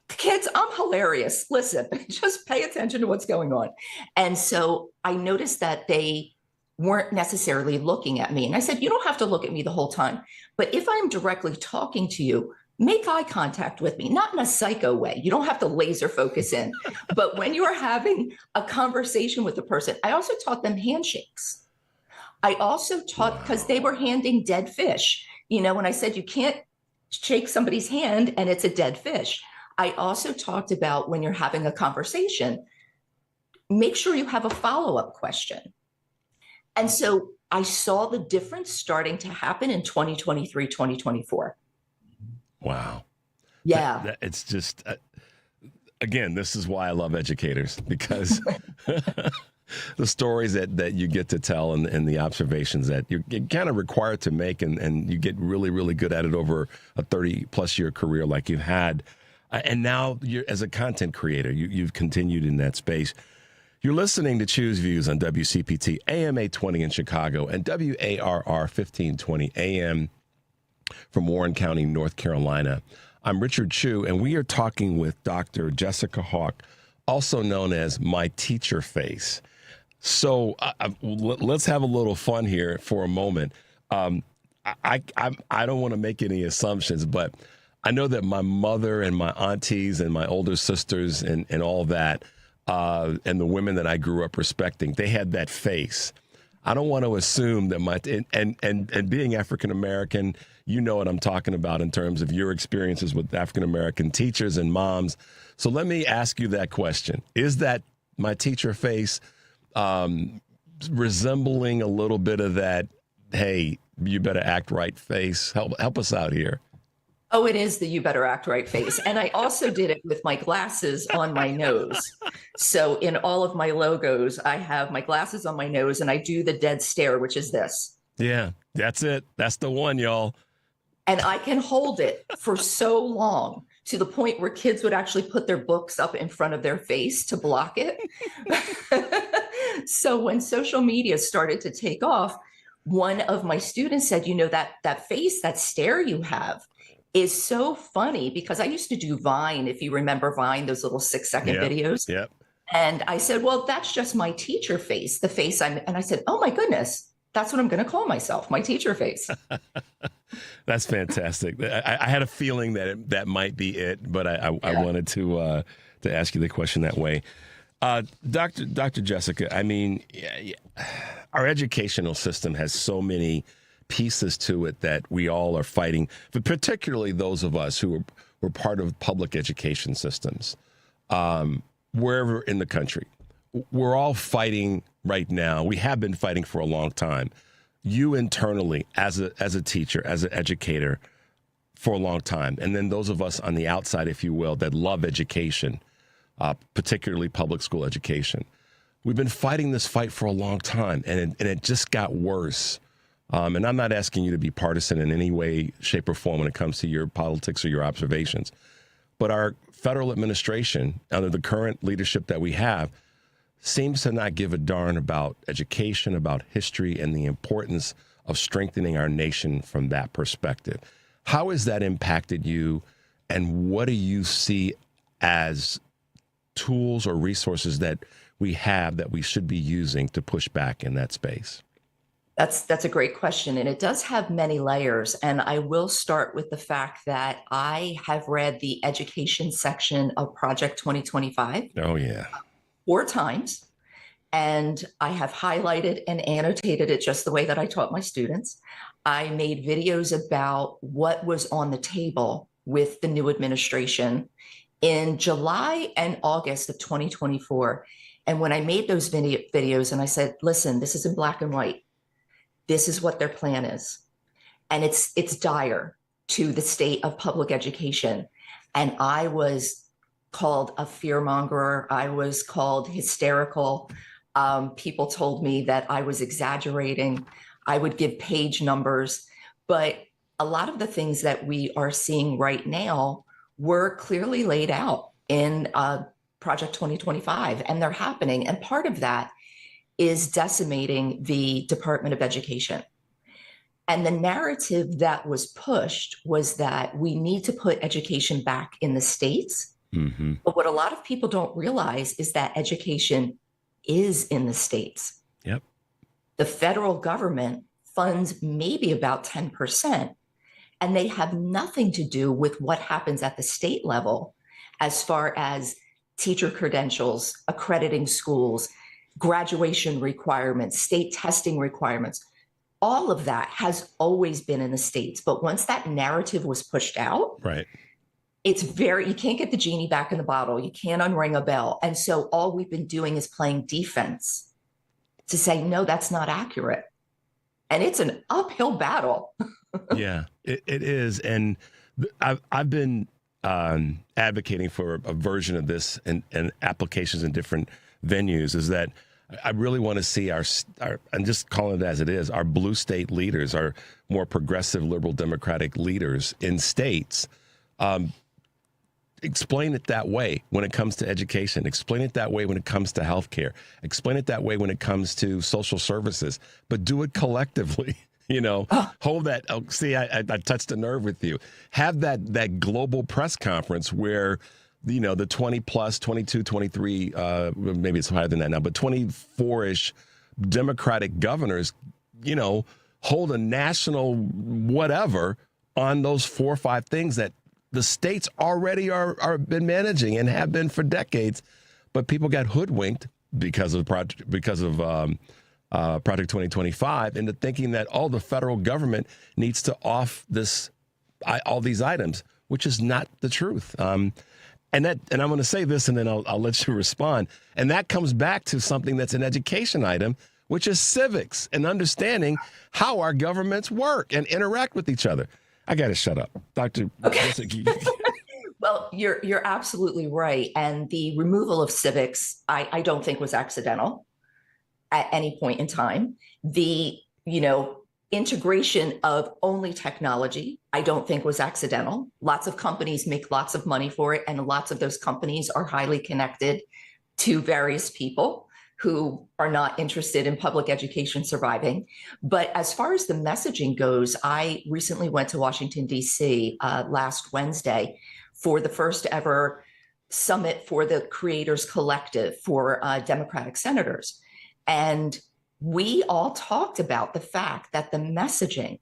Kids, I'm hilarious. Listen, just pay attention to what's going on. And so I noticed that they weren't necessarily looking at me. And I said, you don't have to look at me the whole time. But if I'm directly talking to you, make eye contact with me, not in a psycho way. You don't have to laser focus in. But when you are having a conversation with the person, I also taught them handshakes. I also taught, because they were handing dead fish. When I said you can't shake somebody's hand and it's a dead fish. I also talked about when you're having a conversation, make sure you have a follow-up question. And so I saw the difference starting to happen in 2023, 2024. Wow. Yeah. It's just, again, this is why I love educators, because the stories that you get to tell and the observations that you're kind of required to make, and you get really, really good at it over a 30-plus year career like you've had. And now, you're, as a content creator, you've continued in that space. You're listening to Choose Views on WCPT, AM 820 in Chicago, and WARR 1520 AM from Warren County, North Carolina. I'm Richard Chu, and we are talking with Dr. Jessica Hawk, also known as My Teacher Face. So let's have a little fun here for a moment. I don't want to make any assumptions, but I know that my mother and my aunties and my older sisters and all that, and the women that I grew up respecting, they had that face. I don't want to assume that and being African American, you know what I'm talking about in terms of your experiences with African American teachers and moms. So let me ask you that question. Is that my teacher face resembling a little bit of that, hey, you better act right face? Help us out here. Oh, it is the you better act right face. And I also did it with my glasses on my nose. So in all of my logos, I have my glasses on my nose and I do the dead stare, which is this. Yeah, that's it. That's the one, y'all. And I can hold it for so long to the point where kids would actually put their books up in front of their face to block it. So when social media started to take off, one of my students said, that face, that stare you have is so funny, because I used to do Vine, if you remember Vine, those little 6-second videos. Yep. And I said, well, that's just my teacher face, the face and I said, oh my goodness, that's what I'm going to call myself, my teacher face. That's fantastic. I had a feeling that that might be it, but I wanted to ask you the question that way. Dr. Jessica, I mean, our educational system has so many pieces to it that we all are fighting, but particularly those of us who were part of public education systems, wherever in the country. We're all fighting right now. We have been fighting for a long time. You internally, as a teacher, as an educator, for a long time. And then those of us on the outside, if you will, that love education, particularly public school education. We've been fighting this fight for a long time, and it just got worse. And I'm not asking you to be partisan in any way, shape, or form when it comes to your politics or your observations. But our federal administration, under the current leadership that we have, seems to not give a darn about education, about history, and the importance of strengthening our nation from that perspective. How has that impacted you, and what do you see as tools or resources that we have that we should be using to push back in that space? That's a great question, and it does have many layers. And I will start with the fact that I have read the education section of Project 2025. Oh, yeah. 4 times. And I have highlighted and annotated it just the way that I taught my students. I made videos about what was on the table with the new administration in July and August of 2024. And when I made those videos and I said, listen, this is in black and white. This is what their plan is. And it's dire to the state of public education. And I was called a fearmonger. I was called hysterical. People told me that I was exaggerating. I would give page numbers. But a lot of the things that we are seeing right now were clearly laid out in Project 2025, and they're happening. And part of that is decimating the Department of Education. And the narrative that was pushed was that we need to put education back in the states. Mm-hmm. But what a lot of people don't realize is that education is in the states. Yep. The federal government funds maybe about 10%, and they have nothing to do with what happens at the state level as far as teacher credentials, accrediting schools, graduation requirements, state testing requirements. All of that has always been in the states. But once that narrative was pushed out, right, you can't get the genie back in the bottle. You can't unring a bell. And so all we've been doing is playing defense to say, no, that's not accurate. And it's an uphill battle. Yeah, it is. And I've been advocating for a version of this and applications in different venues, is that I really want to see our, and just calling it as it is, our blue state leaders, our more progressive liberal democratic leaders in states, explain it that way when it comes to education, explain it that way when it comes to healthcare, explain it that way when it comes to social services, but do it collectively. Hold that. Oh, see, I touched a nerve with you. Have that global press conference where, the 20 plus, 22, 23, maybe it's higher than that now, but 24-ish Democratic governors, hold a national whatever on those 4 or 5 things that the states already are been managing and have been for decades, but people got hoodwinked because of Project 2025 into thinking that the federal government needs to off all these items, which is not the truth. And I'm going to say this, and then I'll let you respond. And that comes back to something that's an education item, which is civics and understanding how our governments work and interact with each other. I got to shut up. Dr. Okay. Well, you're absolutely right. And the removal of civics, I don't think was accidental at any point in time. The, integration of only technology, I don't think was accidental. Lots of companies make lots of money for it, and lots of those companies are highly connected to various people who are not interested in public education surviving. But as far as the messaging goes, I recently went to Washington, D.C. Last Wednesday for the first ever summit for the Creators Collective for Democratic senators. And we all talked about the fact that the messaging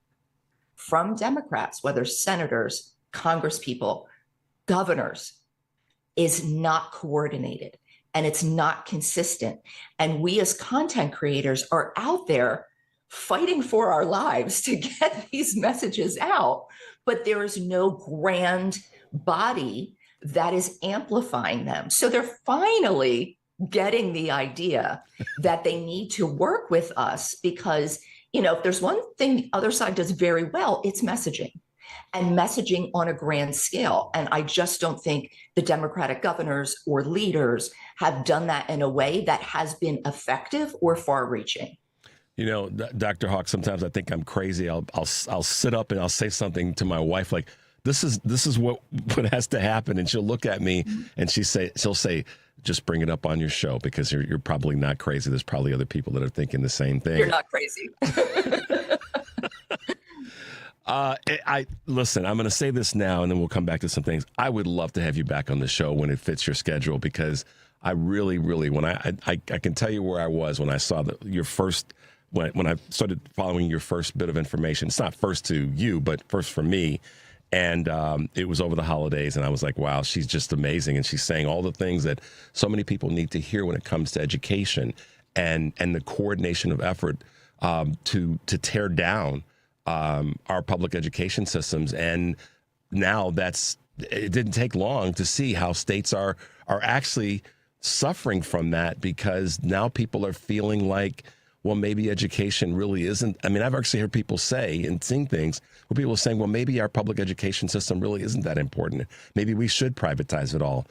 from Democrats, whether senators, congresspeople, governors, is not coordinated and it's not consistent. And we as content creators are out there fighting for our lives to get these messages out, but there is no grand body that is amplifying them. So they're finally getting the idea that they need to work with us because, if there's one thing the other side does very well, it's messaging and messaging on a grand scale. And I just don't think the Democratic governors or leaders have done that in a way that has been effective or far reaching. Dr. Hawk, sometimes I think I'm crazy. I'll sit up and I'll say something to my wife like, this is what has to happen. And she'll look at me and she'll say, just bring it up on your show because you're probably not crazy. There's probably other people that are thinking the same thing. You're not crazy. Listen, I'm going to say this now and then we'll come back to some things. I would love to have you back on the show when it fits your schedule because I really, really, when I can tell you where I was when I saw your first, when I started following your first bit of information. It's not first to you, but first for me. And it was over the holidays, and I was like, wow, she's just amazing. And she's saying all the things that so many people need to hear when it comes to education and the coordination of effort to tear down our public education systems. And now it didn't take long to see how states are actually suffering from that because now people are feeling like, well, maybe education really isn't. I mean, I've actually heard people say and sing things where people are saying, well, maybe our public education system really isn't that important. Maybe we should privatize it all.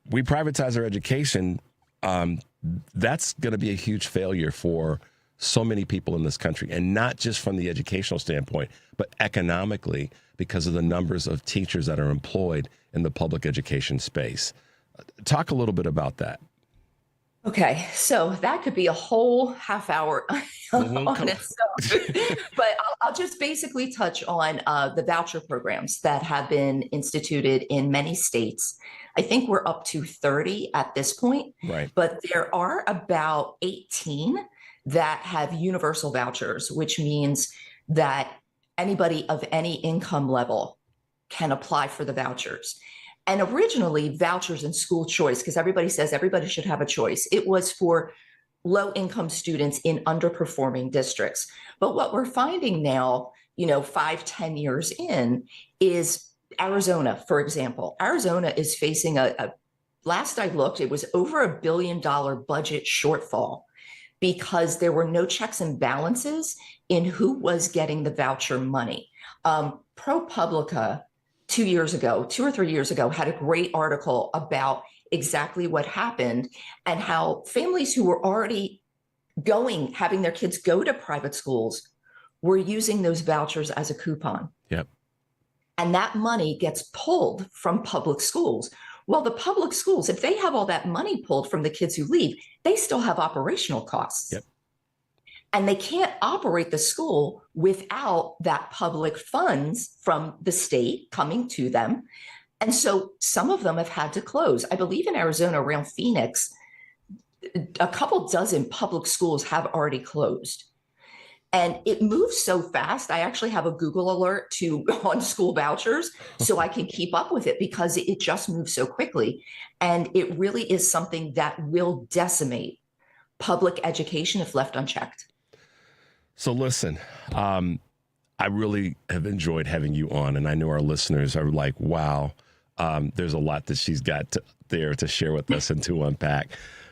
We privatize our education. That's going to be a huge failure for so many people in this country, and not just from the educational standpoint, but economically because of the numbers of teachers that are employed in the public education space. Talk a little bit about that. Okay, so that could be a whole half hour on itself. But I'll just basically touch on the voucher programs that have been instituted in many states. I think we're up to 30 at this point, right? But there are about 18 that have universal vouchers, which means that anybody of any income level can apply for the vouchers. And originally, vouchers and school choice, because everybody says everybody should have a choice, it was for low-income students in underperforming districts. But what we're finding now, 5-10 years in, is Arizona, for example. Arizona is facing last I looked, it was over $1 billion budget shortfall because there were no checks and balances in who was getting the voucher money. ProPublica, 2 or 3 years ago, had a great article about exactly what happened and how families who were already having their kids go to private schools were using those vouchers as a coupon. Yep. And that money gets pulled from public schools. Well, the public schools, if they have all that money pulled from the kids who leave, they still have operational costs. Yep. And they can't operate the school without that public funds from the state coming to them. And so some of them have had to close. I believe in Arizona, around Phoenix, a couple dozen public schools have already closed. And it moves so fast. I actually have a Google alert on school vouchers so I can keep up with it because it just moves so quickly. And it really is something that will decimate public education if left unchecked. So listen, I really have enjoyed having you on, and I know our listeners are like, wow, there's a lot that she's got there to share with us and to unpack.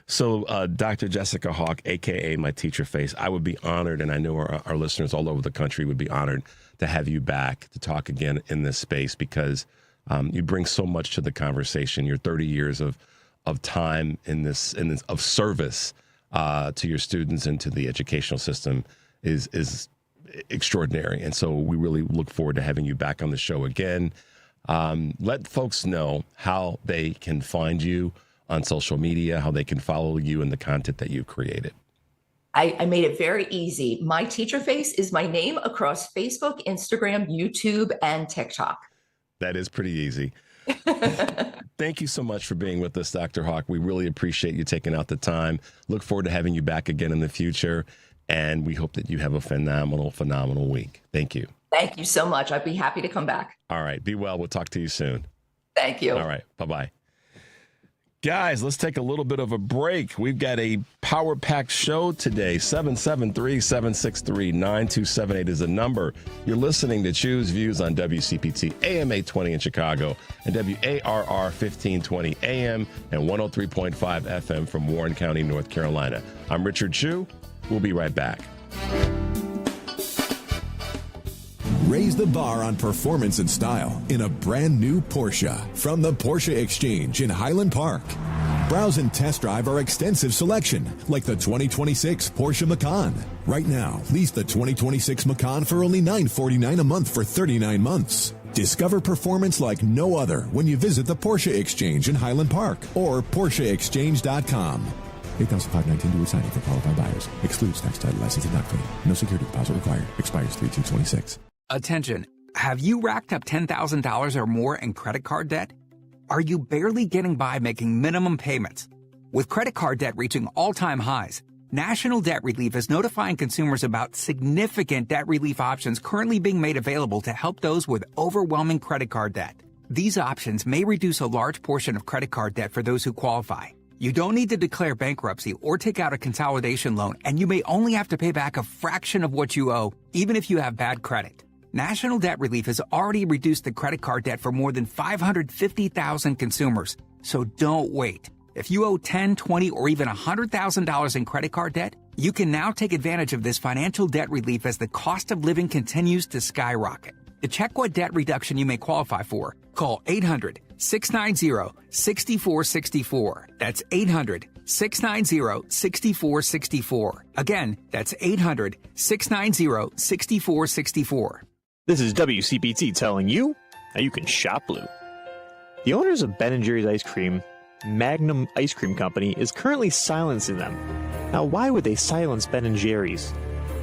So, Dr. Jessica Hawk, a.k.a. my teacher face, I would be honored, and I know our listeners all over the country would be honored to have you back to talk again in this space, because you bring so much to the conversation. Your 30 years of time in this of service to your students and to the educational system is extraordinary. And so we really look forward to having you back on the show again. Let folks know how they can find you on social media, how they can follow you and the content that you've created. I made it very easy. My teacher face is my name across Facebook, Instagram, YouTube, and TikTok. That is pretty easy. Thank you so much for being with us, Dr. Hawk. We really appreciate you taking out the time. Look forward to having you back again in the future. And we hope that you have a phenomenal week. Thank you. Thank you so much. I'd be happy to come back. All right. Be well. We'll talk to you soon. Thank you. All right. Bye-bye. Guys, let's take a little bit of a break. We've got a power-packed show today. 773-763-9278 is the number. You're listening to Choose Views on WCPT AM 820 in Chicago and WARR 1520 AM and 103.5 FM from Warren County, North Carolina. I'm Richard Chu. We'll be right back. Raise the bar on performance and style in a brand new Porsche from the Porsche Exchange in Highland Park. Browse and test drive our extensive selection, like the 2026 Porsche Macan. Right now, lease the 2026 Macan for only $949 a month for 39 months. Discover performance like no other when you visit the Porsche Exchange in Highland Park or PorscheExchange.com. 8,519 due signing for qualified buyers. Excludes tax, title, licensing not paid. No security deposit required. Expires 3/2/26. Attention. Have you racked up $10,000 or more in credit card debt? Are you barely getting by making minimum payments? With credit card debt reaching all-time highs, National Debt Relief is notifying consumers about significant debt relief options currently being made available to help those with overwhelming credit card debt. These options may reduce a large portion of credit card debt for those who qualify. You don't need to declare bankruptcy or take out a consolidation loan, and you may only have to pay back a fraction of what you owe, even if you have bad credit. National Debt Relief has already reduced the credit card debt for more than 550,000 consumers. So don't wait. If you owe $10, $20, or even $100,000 in credit card debt, you can now take advantage of this financial debt relief as the cost of living continues to skyrocket. To check what debt reduction you may qualify for, call 800-690-6464. That's 800-690-6464. Again, that's 800-690-6464. This is WCPT telling you how you can shop blue. The owners of Ben & Jerry's Ice Cream, Magnum Ice Cream Company, is currently silencing them. Now, why would they silence Ben & Jerry's?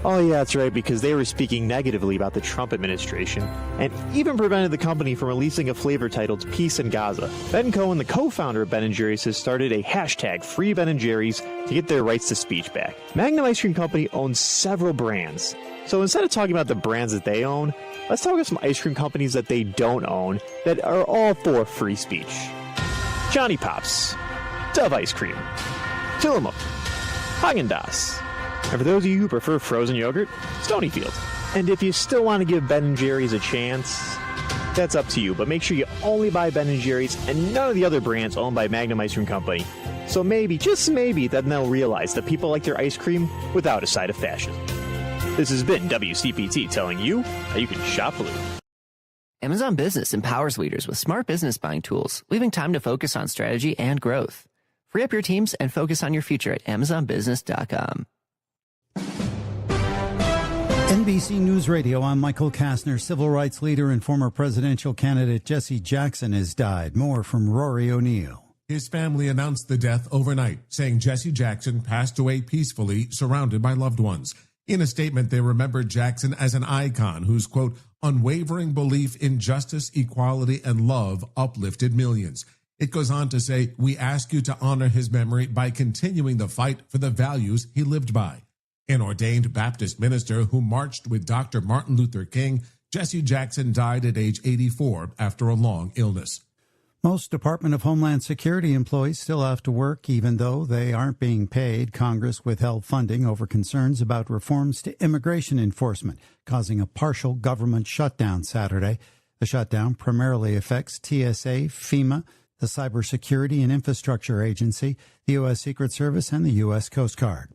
Oh yeah, that's right, because they were speaking negatively about the Trump administration and even prevented the company from releasing a flavor titled Peace in Gaza. Ben Cohen, the co-founder of Ben & Jerry's, has started a hashtag Free Ben & Jerry's to get their rights to speech back. Magnum Ice Cream Company owns several brands. So instead of talking about the brands that they own, let's talk about some ice cream companies that they don't own that are all for free speech. Johnny Pops, Dove Ice Cream, Tillamook, Häagen-Dazs. And for those of you who prefer frozen yogurt, Stonyfield. And if you still want to give Ben & Jerry's a chance, that's up to you. But make sure you only buy Ben & Jerry's and none of the other brands owned by Magnum Ice Cream Company. So maybe, just maybe, then they'll realize that people like their ice cream without a side of fascism. This has been WCPT telling you how you can shop blue. Amazon Business empowers leaders with smart business buying tools, leaving time to focus on strategy and growth. Free up your teams and focus on your future at AmazonBusiness.com. NBC News Radio, I'm Michael Kastner. Civil rights leader and former presidential candidate Jesse Jackson has died. More from Rory O'Neill. His family announced the death overnight, saying Jesse Jackson passed away peacefully, surrounded by loved ones. In a statement, they remembered Jackson as an icon whose, quote, unwavering belief in justice, equality, and love uplifted millions. It goes on to say, we ask you to honor his memory by continuing the fight for the values he lived by. An ordained Baptist minister who marched with Dr. Martin Luther King, Jesse Jackson died at age 84 after a long illness. Most Department of Homeland Security employees still have to work, even though they aren't being paid. Congress withheld funding over concerns about reforms to immigration enforcement, causing a partial government shutdown Saturday. The shutdown primarily affects TSA, FEMA, the Cybersecurity and Infrastructure Agency, the U.S. Secret Service, and the U.S. Coast Guard.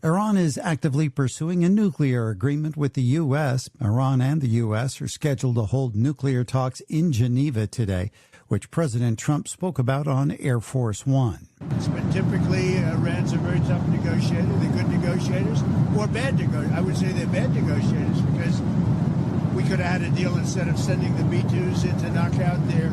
Iran is actively pursuing a nuclear agreement with the U.S. Iran and the U.S. are scheduled to hold nuclear talks in Geneva today, which President Trump spoke about on Air Force One. But typically, Iran's a very tough negotiator. They're good negotiators, or bad negotiators. I would say they're bad negotiators because we could have had a deal instead of sending the B-2s in to knock out their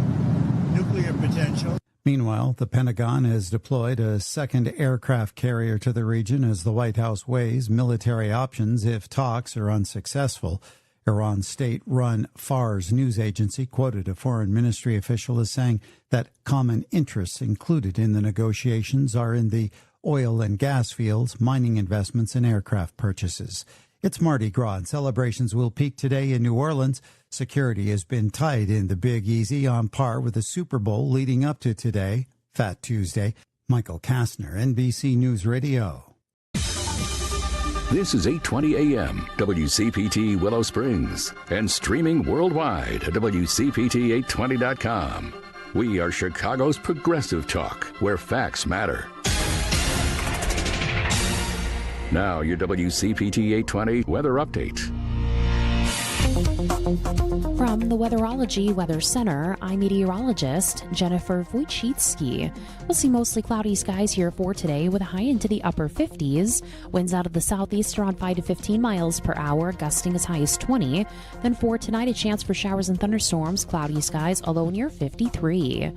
nuclear potential. Meanwhile, the Pentagon has deployed a second aircraft carrier to the region as the White House weighs military options if talks are unsuccessful. Iran's state-run Fars news agency quoted a foreign ministry official as saying that common interests included in the negotiations are in the oil and gas fields, mining investments, and aircraft purchases. It's Mardi Gras, and celebrations will peak today in New Orleans. Security has been tight in the Big Easy, on par with the Super Bowl leading up to today, Fat Tuesday. Michael Kastner, NBC News Radio. This is 820 AM, WCPT Willow Springs, and streaming worldwide at WCPT820.com. We are Chicago's progressive talk, where facts matter. Now, your WCPT 820 weather update. From the Weatherology Weather Center, I'm meteorologist Jennifer Wojcicki. We'll see mostly cloudy skies here for today with a high into the upper 50s. Winds out of the southeast around 5 to 15 miles per hour, gusting as high as 20. Then for tonight, a chance for showers and thunderstorms, cloudy skies, although near 53.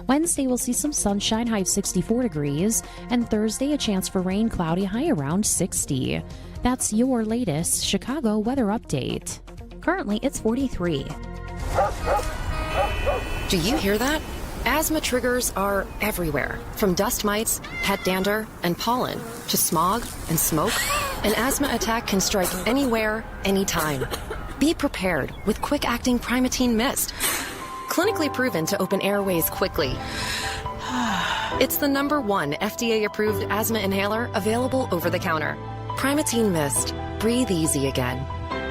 Wednesday, we'll see some sunshine, high of 64 degrees. And Thursday, a chance for rain, cloudy, high around 60. That's your latest Chicago weather update. Currently, it's 43. Do you hear that? Asthma triggers are everywhere, from dust mites, pet dander, and pollen, to smog and smoke. An asthma attack can strike anywhere, anytime. Be prepared with quick-acting Primatene Mist. Clinically proven to open airways quickly. It's the #1 FDA-approved asthma inhaler available over the counter. Primatene Mist. Breathe easy again.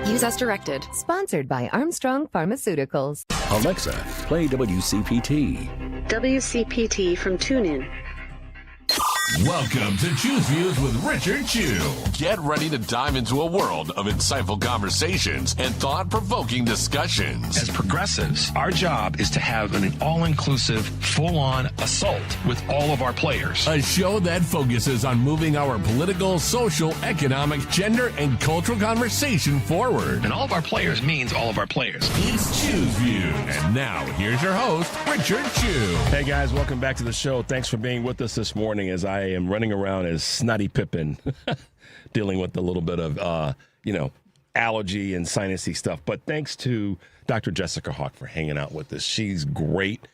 Use as directed. Sponsored by Armstrong Pharmaceuticals. Alexa, play WCPT. WCPT from TuneIn. Welcome to Choose Views with Richard Chew. Get ready to dive into a world of insightful conversations and thought-provoking discussions. As progressives, our job is to have an all-inclusive, full-on assault with all of our players. A show that focuses on moving our political, social, economic, gender, and cultural conversation forward. And all of our players means all of our players. It's Choose Views. And now, here's your host, Richard Chew. Hey, guys, welcome back to the show. Thanks for being with us this morning as I am running around as Snotty Pippin, dealing with a little bit of, allergy and sinusy stuff. But thanks to Dr. Jessica Hawk for hanging out with us. She's great.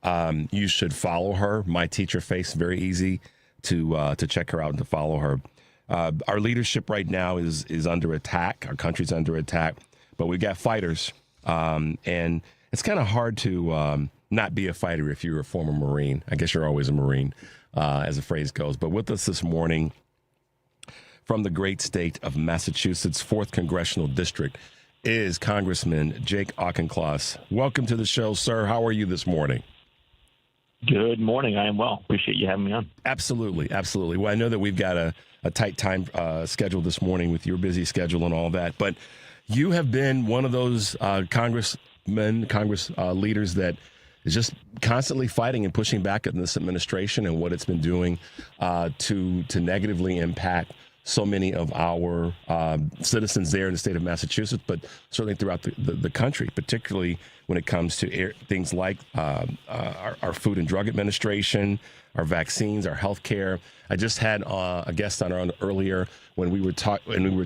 You should follow her. My Teacher Face, very easy to check her out and to follow her. Our leadership right now is under attack. Our country's under attack, but we've got fighters. And it's kind of hard to not be a fighter if you're a former Marine. I guess you're always a Marine. As the phrase goes. But with us this morning from the great state of Massachusetts, 4th Congressional District, is Congressman Jake Auchincloss. Welcome to the show, sir. How are you this morning? Good morning. I am well. Appreciate you having me on. Absolutely. Absolutely. Well, I know that we've got a tight time schedule this morning with your busy schedule and all that, but you have been one of those Congress leaders that is just constantly fighting and pushing back at this administration and what it's been doing to negatively impact so many of our citizens there in the state of Massachusetts, but certainly throughout the country, particularly when it comes to things like our Food and Drug Administration, our vaccines, our health care. I just had a guest on earlier when we were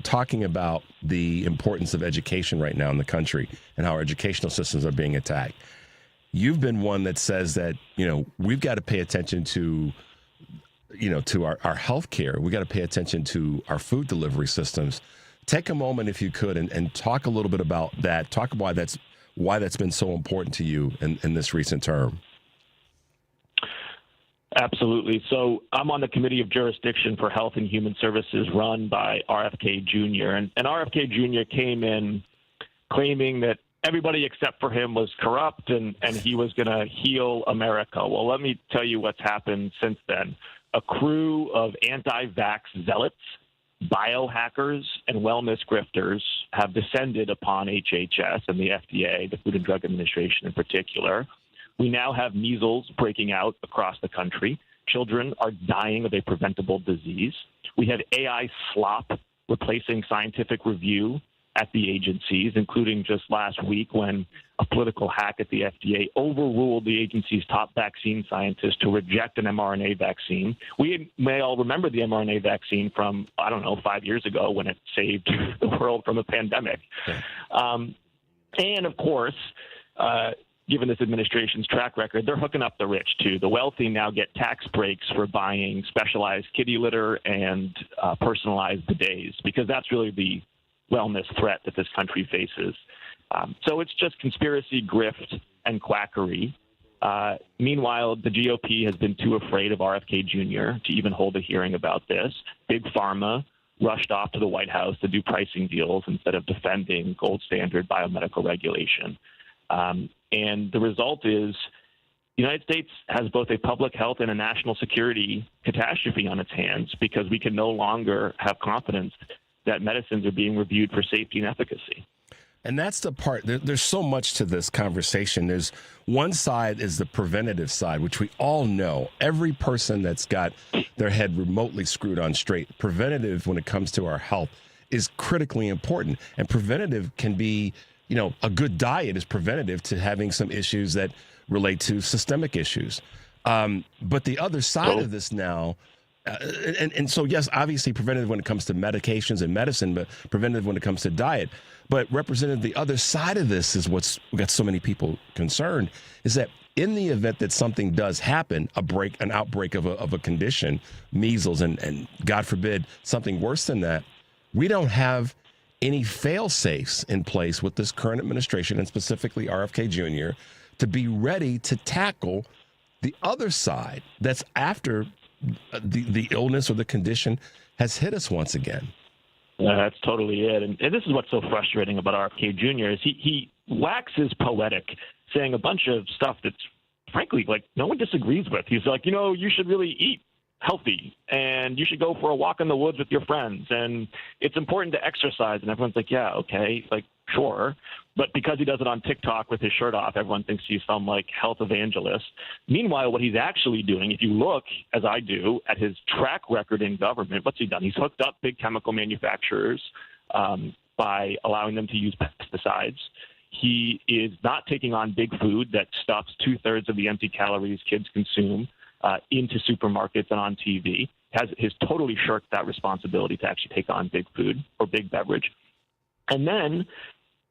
talking about the importance of education right now in the country and how our educational systems are being attacked. You've been one that says that, we've got to pay attention to, to our health care. We've got to pay attention to our food delivery systems. Take a moment, if you could, and talk a little bit about that. Talk about why that's been so important to you in this recent term. Absolutely. So I'm on the Committee of Jurisdiction for Health and Human Services run by RFK Jr. And RFK Jr. came in claiming that everybody except for him was corrupt and he was going to heal America. Well, let me tell you what's happened since then. A crew of anti-vax zealots, biohackers, and wellness grifters have descended upon HHS and the FDA, the Food and Drug Administration in particular. We now have measles breaking out across the country. Children are dying of a preventable disease. We have AI slop replacing scientific review at the agencies, including just last week when a political hack at the FDA overruled the agency's top vaccine scientists to reject an mRNA vaccine. We may all remember the mRNA vaccine from, 5 years ago when it saved the world from a pandemic. And, of course, given this administration's track record, they're hooking up the rich, too. The wealthy now get tax breaks for buying specialized kitty litter and personalized bidets, because that's really the wellness threat that this country faces. So it's just conspiracy, grift, and quackery. Meanwhile, the GOP has been too afraid of RFK Jr. to even hold a hearing about this. Big Pharma rushed off to the White House to do pricing deals instead of defending gold standard biomedical regulation. And the result is the United States has both a public health and a national security catastrophe on its hands, because we can no longer have confidence that medicines are being reviewed for safety and efficacy. And that's the part. There's so much to this conversation. There's one side is the preventative side, which we all know. Every person that's got their head remotely screwed on straight, preventative when it comes to our health is critically important. And preventative can be, a good diet is preventative to having some issues that relate to systemic issues. But the other side of this now, and so, yes, obviously preventative when it comes to medications and medicine, but preventative when it comes to diet. But represented the other side of this is what's got so many people concerned, is that in the event that something does happen, an outbreak of a condition, measles, and God forbid, something worse than that, we don't have any fail-safes in place with this current administration, and specifically RFK Jr., to be ready to tackle the other side that's after the illness or the condition has hit us once again. That's totally it. And this is what's so frustrating about RFK Jr. is he waxes poetic, saying a bunch of stuff that's, frankly, like no one disagrees with. He's like, you should really eat healthy, and you should go for a walk in the woods with your friends, and it's important to exercise. And everyone's like, yeah, okay, like, sure. But because he does it on TikTok with his shirt off, everyone thinks he's some, health evangelist. Meanwhile, what he's actually doing, if you look, as I do, at his track record in government, what's he done? He's hooked up big chemical manufacturers by allowing them to use pesticides. He is not taking on big food that stuffs 2/3 of the empty calories kids consume into supermarkets and on TV. Has totally shirked that responsibility to actually take on big food or big beverage. And then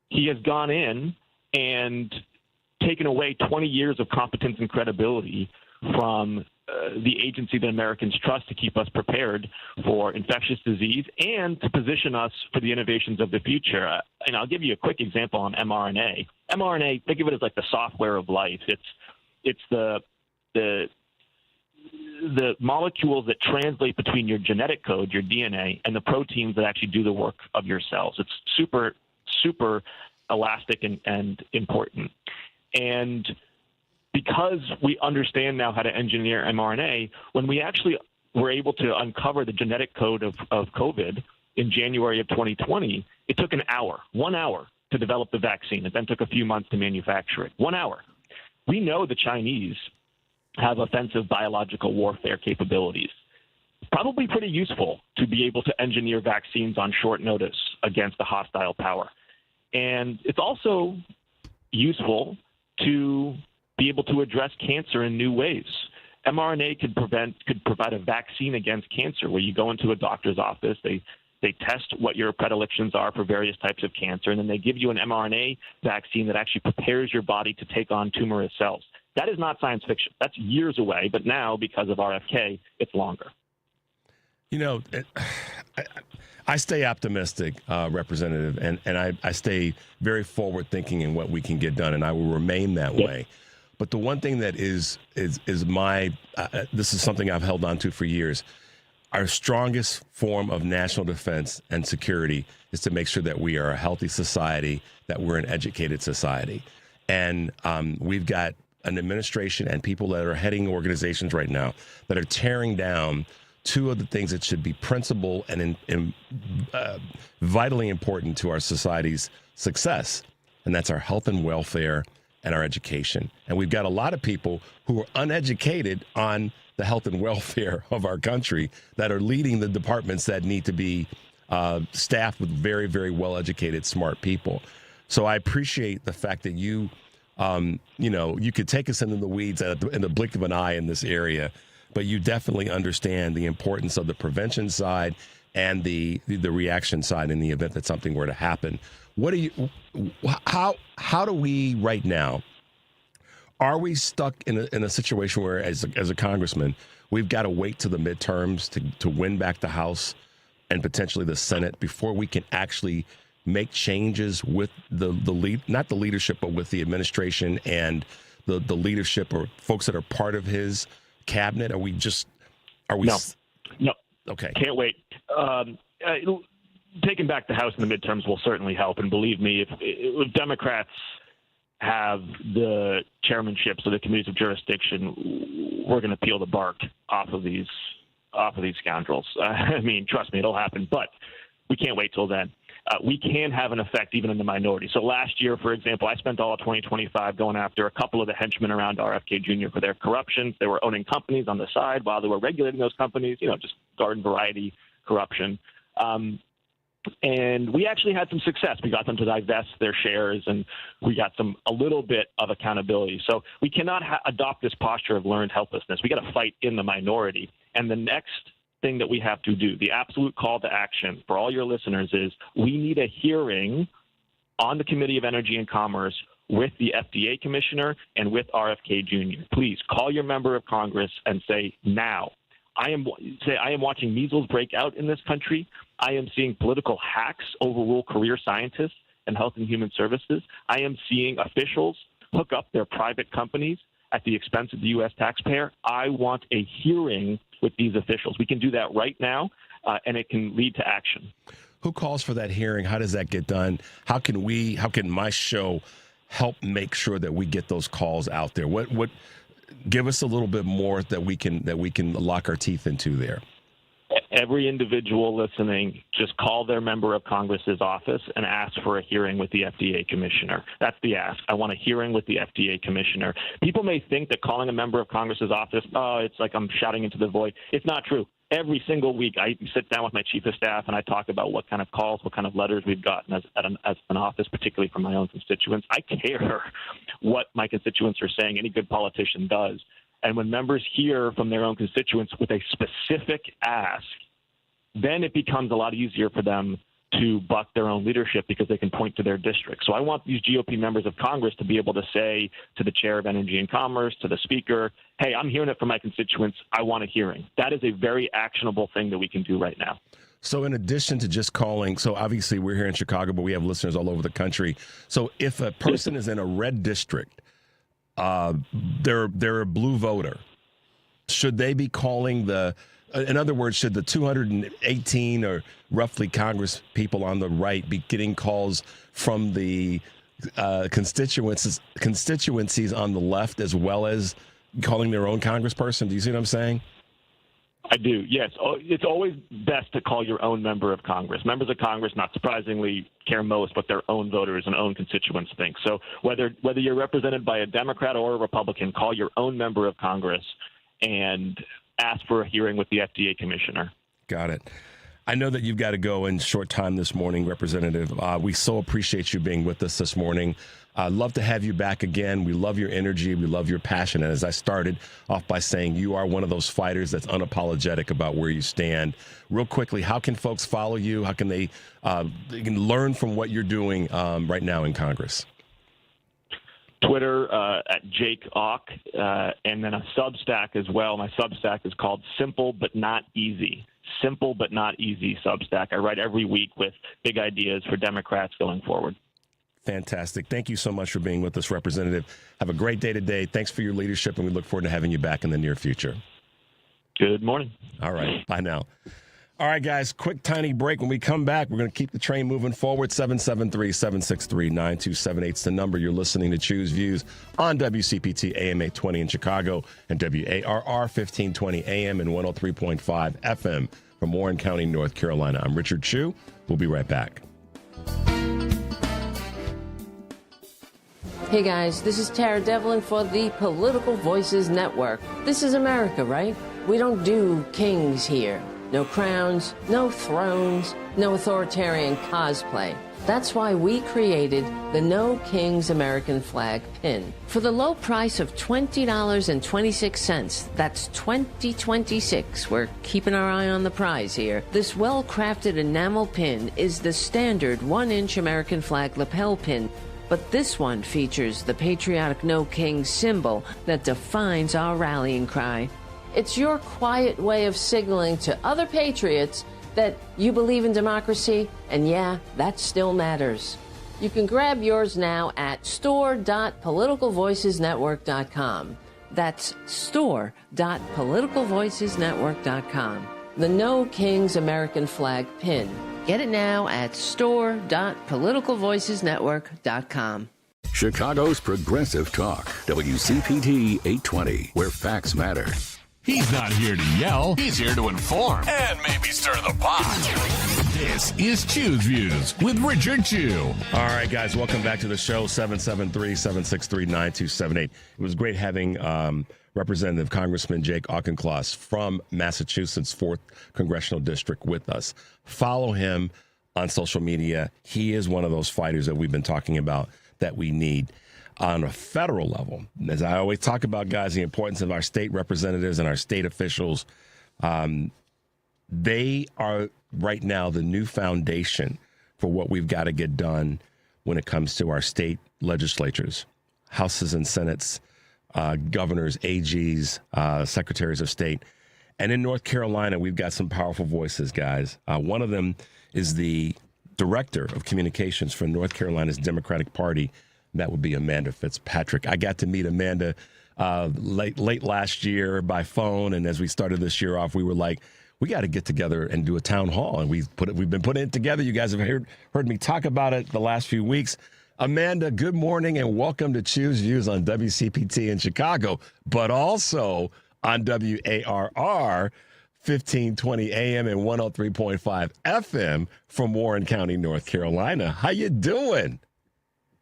he has gone in and taken away 20 years of competence and credibility from the agency that Americans trust to keep us prepared for infectious disease and to position us for the innovations of the future. And I'll give you a quick example on mRNA. mRNA, think of it as like the software of life. It's the molecules that translate between your genetic code, your DNA, and the proteins that actually do the work of your cells. It's super, super elastic and important. And because we understand now how to engineer mRNA, when we actually were able to uncover the genetic code of COVID in January of 2020, it took 1 hour to develop the vaccine. It then took a few months to manufacture it. 1 hour. We know the Chinese have offensive biological warfare capabilities. Probably pretty useful to be able to engineer vaccines on short notice against a hostile power. And it's also useful to be able to address cancer in new ways. mRNA could provide a vaccine against cancer, where you go into a doctor's office, they test what your predilections are for various types of cancer, and then they give you an mRNA vaccine that actually prepares your body to take on tumorous cells. That is not science fiction. That's years away, but now, because of RFK, it's longer. I stay optimistic, Representative, and I stay very forward-thinking in what we can get done, and I will remain that way. But the one thing that is my this is something I've held on to for years. our strongest form of national defense and security is to make sure that we are a healthy society, that we're an educated society. And we've got an administration and people that are heading organizations right now that are tearing down two of the things that should be principal and vitally important to our society's success, and that's our health and welfare and our education. And we've got a lot of people who are uneducated on the health and welfare of our country that are leading the departments that need to be staffed with very, very well-educated, smart people. So I appreciate the fact that you could take us into the weeds in the blink of an eye in this area, but you definitely understand the importance of the prevention side and the reaction side in the event that something were to happen. How do we right now? Are we stuck in a situation where, as a congressman, we've got to wait to the midterms to win back the House and potentially the Senate before we can actually make changes with not the leadership, but with the administration and the leadership or folks that are part of his cabinet? Are we? No. Okay. Can't wait. Taking back the House in the midterms will certainly help. And believe me, if Democrats have the chairmanships of the committees of jurisdiction, we're going to peel the bark off of these scoundrels. I mean, trust me, it'll happen. But we can't wait till then. We can have an effect even in the minority. So last year, for example, I spent all of 2025 going after a couple of the henchmen around RFK Jr. for their corruption. They were owning companies on the side while they were regulating those companies, just garden variety corruption. And we actually had some success. We got them to divest their shares, and we got a little bit of accountability. So we cannot adopt this posture of learned helplessness. We got to fight in the minority. And the next thing that we have to do, the absolute call to action for all your listeners, is we need a hearing on the Committee of Energy and Commerce with the FDA commissioner and with RFK Jr. Please call your member of Congress and say, now, I am watching measles break out in this country. I am seeing political hacks overrule career scientists and Health and Human Services. I am seeing officials hook up their private companies at the expense of the U.S. taxpayer. I want a hearing with these officials. We can do that right now, and it can lead to action. Who calls for that hearing? How does that get done? How can my show help make sure that we get those calls out there? What give us a little bit more that we can lock our teeth into there. Every individual listening, just call their member of Congress's office and ask for a hearing with the FDA commissioner. That's the ask. I want a hearing with the FDA commissioner. People may think that calling a member of Congress's office, it's like I'm shouting into the void. It's not true. Every single week, I sit down with my chief of staff and I talk about what kind of calls, what kind of letters we've gotten as an office, particularly from my own constituents. I care what my constituents are saying. Any good politician does. And when members hear from their own constituents with a specific ask, then it becomes a lot easier for them to buck their own leadership because they can point to their district. So I want these GOP members of Congress to be able to say to the chair of Energy and Commerce, to the speaker, hey, I'm hearing it from my constituents. I want a hearing. That is a very actionable thing that we can do right now. So in addition to just calling, so obviously we're here in Chicago, but we have listeners all over the country. So if a person is in a red district, they're a blue voter, should they be calling in other words, should the 218 or roughly Congress people on the right be getting calls from the constituencies on the left as well as calling their own congressperson? Do you see what I'm saying? I do, yes. It's always best to call your own member of Congress. Members of Congress, not surprisingly, care most what their own voters and own constituents think. So whether you're represented by a Democrat or a Republican, call your own member of Congress and ask for a hearing with the FDA commissioner. Got it. I know that you've got to go in short time this morning, Representative. We so appreciate you being with us this morning. Love to have you back again. We love your energy. We love your passion. And as I started off by saying, you are one of those fighters that's unapologetic about where you stand. Real quickly, how can folks follow you? How can they can learn from what you're doing right now in Congress? Twitter at Jake Auk, and then a Substack as well. My Substack is called Simple But Not Easy. Simple But Not Easy Substack. I write every week with big ideas for Democrats going forward. Fantastic. Thank you so much for being with us, Representative. Have a great day today. Thanks for your leadership, and we look forward to having you back in the near future. Good morning. All right. Bye now. All right, guys, quick, tiny break. When we come back, we're going to keep the train moving forward. 773-763-9278 is the number. You're listening to Choose Views on WCPT AM 820 in Chicago and WARR 1520 AM and 103.5 FM from Warren County, North Carolina. I'm Richard Chu. We'll be right back. Hey guys, this is Tara Devlin for the Political Voices Network. This is America, right? We don't do kings here. No crowns, no thrones, no authoritarian cosplay. That's why we created the No Kings American Flag pin. For the low price of $20.26, that's 2026, we're keeping our eye on the prize here. This well-crafted enamel pin is the standard 1-inch American flag lapel pin, but this one features the patriotic No Kings symbol that defines our rallying cry. It's your quiet way of signaling to other patriots that you believe in democracy, and yeah, that still matters. You can grab yours now at store.politicalvoicesnetwork.com. That's store.politicalvoicesnetwork.com. The No Kings American Flag pin. Get it now at store.politicalvoicesnetwork.com. Chicago's Progressive Talk, WCPT 820, where facts matter. He's not here to yell. He's here to inform and maybe stir the pot. This is Choose Views with Richard Chu. All right, guys, welcome back to the show, 773-763-9278. It was great having Representative Congressman Jake Auchincloss from Massachusetts' 4th Congressional District with us. Follow him on social media. He is one of those fighters that we've been talking about that we need. On a federal level, as I always talk about, guys, the importance of our state representatives and our state officials. They are right now the new foundation for what we've got to get done when it comes to our state legislatures, houses and senates, governors, AGs, secretaries of state. And in North Carolina, we've got some powerful voices, guys. One of them is the director of communications for North Carolina's Democratic Party. That would be Amanda Fitzpatrick. I got to meet Amanda late last year by phone, and as we started this year off, we were like, we got to get together and do a town hall, and we've been putting it together. You guys have heard me talk about it the last few weeks. Amanda, good morning, and welcome to Choose Views on WCPT in Chicago, but also on WARR 1520 AM and 103.5 FM from Warren County, North Carolina. How you doing?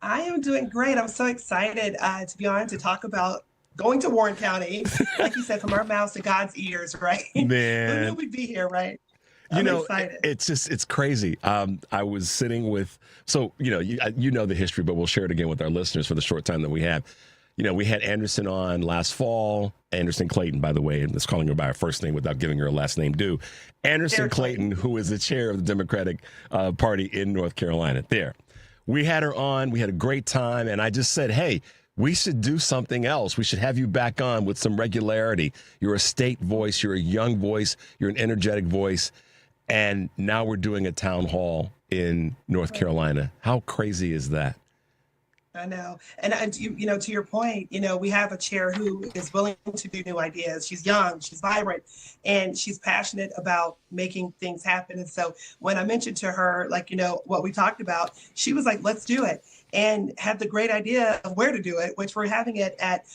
I am doing great. I'm so excited to be on to talk about going to Warren County, like you said, from our mouths to God's ears, right? Man. Who knew we'd be here, right? I'm excited. It's crazy. I was sitting with, you know the history, but we'll share it again with our listeners for the short time that we have. We had Anderson on last fall. Anderson Clayton, by the way, and let's calling her by her first name without giving her a last name due. Anderson Clayton, who is the chair of the Democratic Party in North Carolina. There. We had her on. We had a great time. And I just said, hey, we should do something else. We should have you back on with some regularity. You're a state voice. You're a young voice. You're an energetic voice. And now we're doing a town hall in North Carolina. How crazy is that? I know. And to your point, we have a chair who is willing to do new ideas. She's young, she's vibrant, and she's passionate about making things happen. And so when I mentioned to her, what we talked about, she was like, let's do it. And had the great idea of where to do it, which we're having it at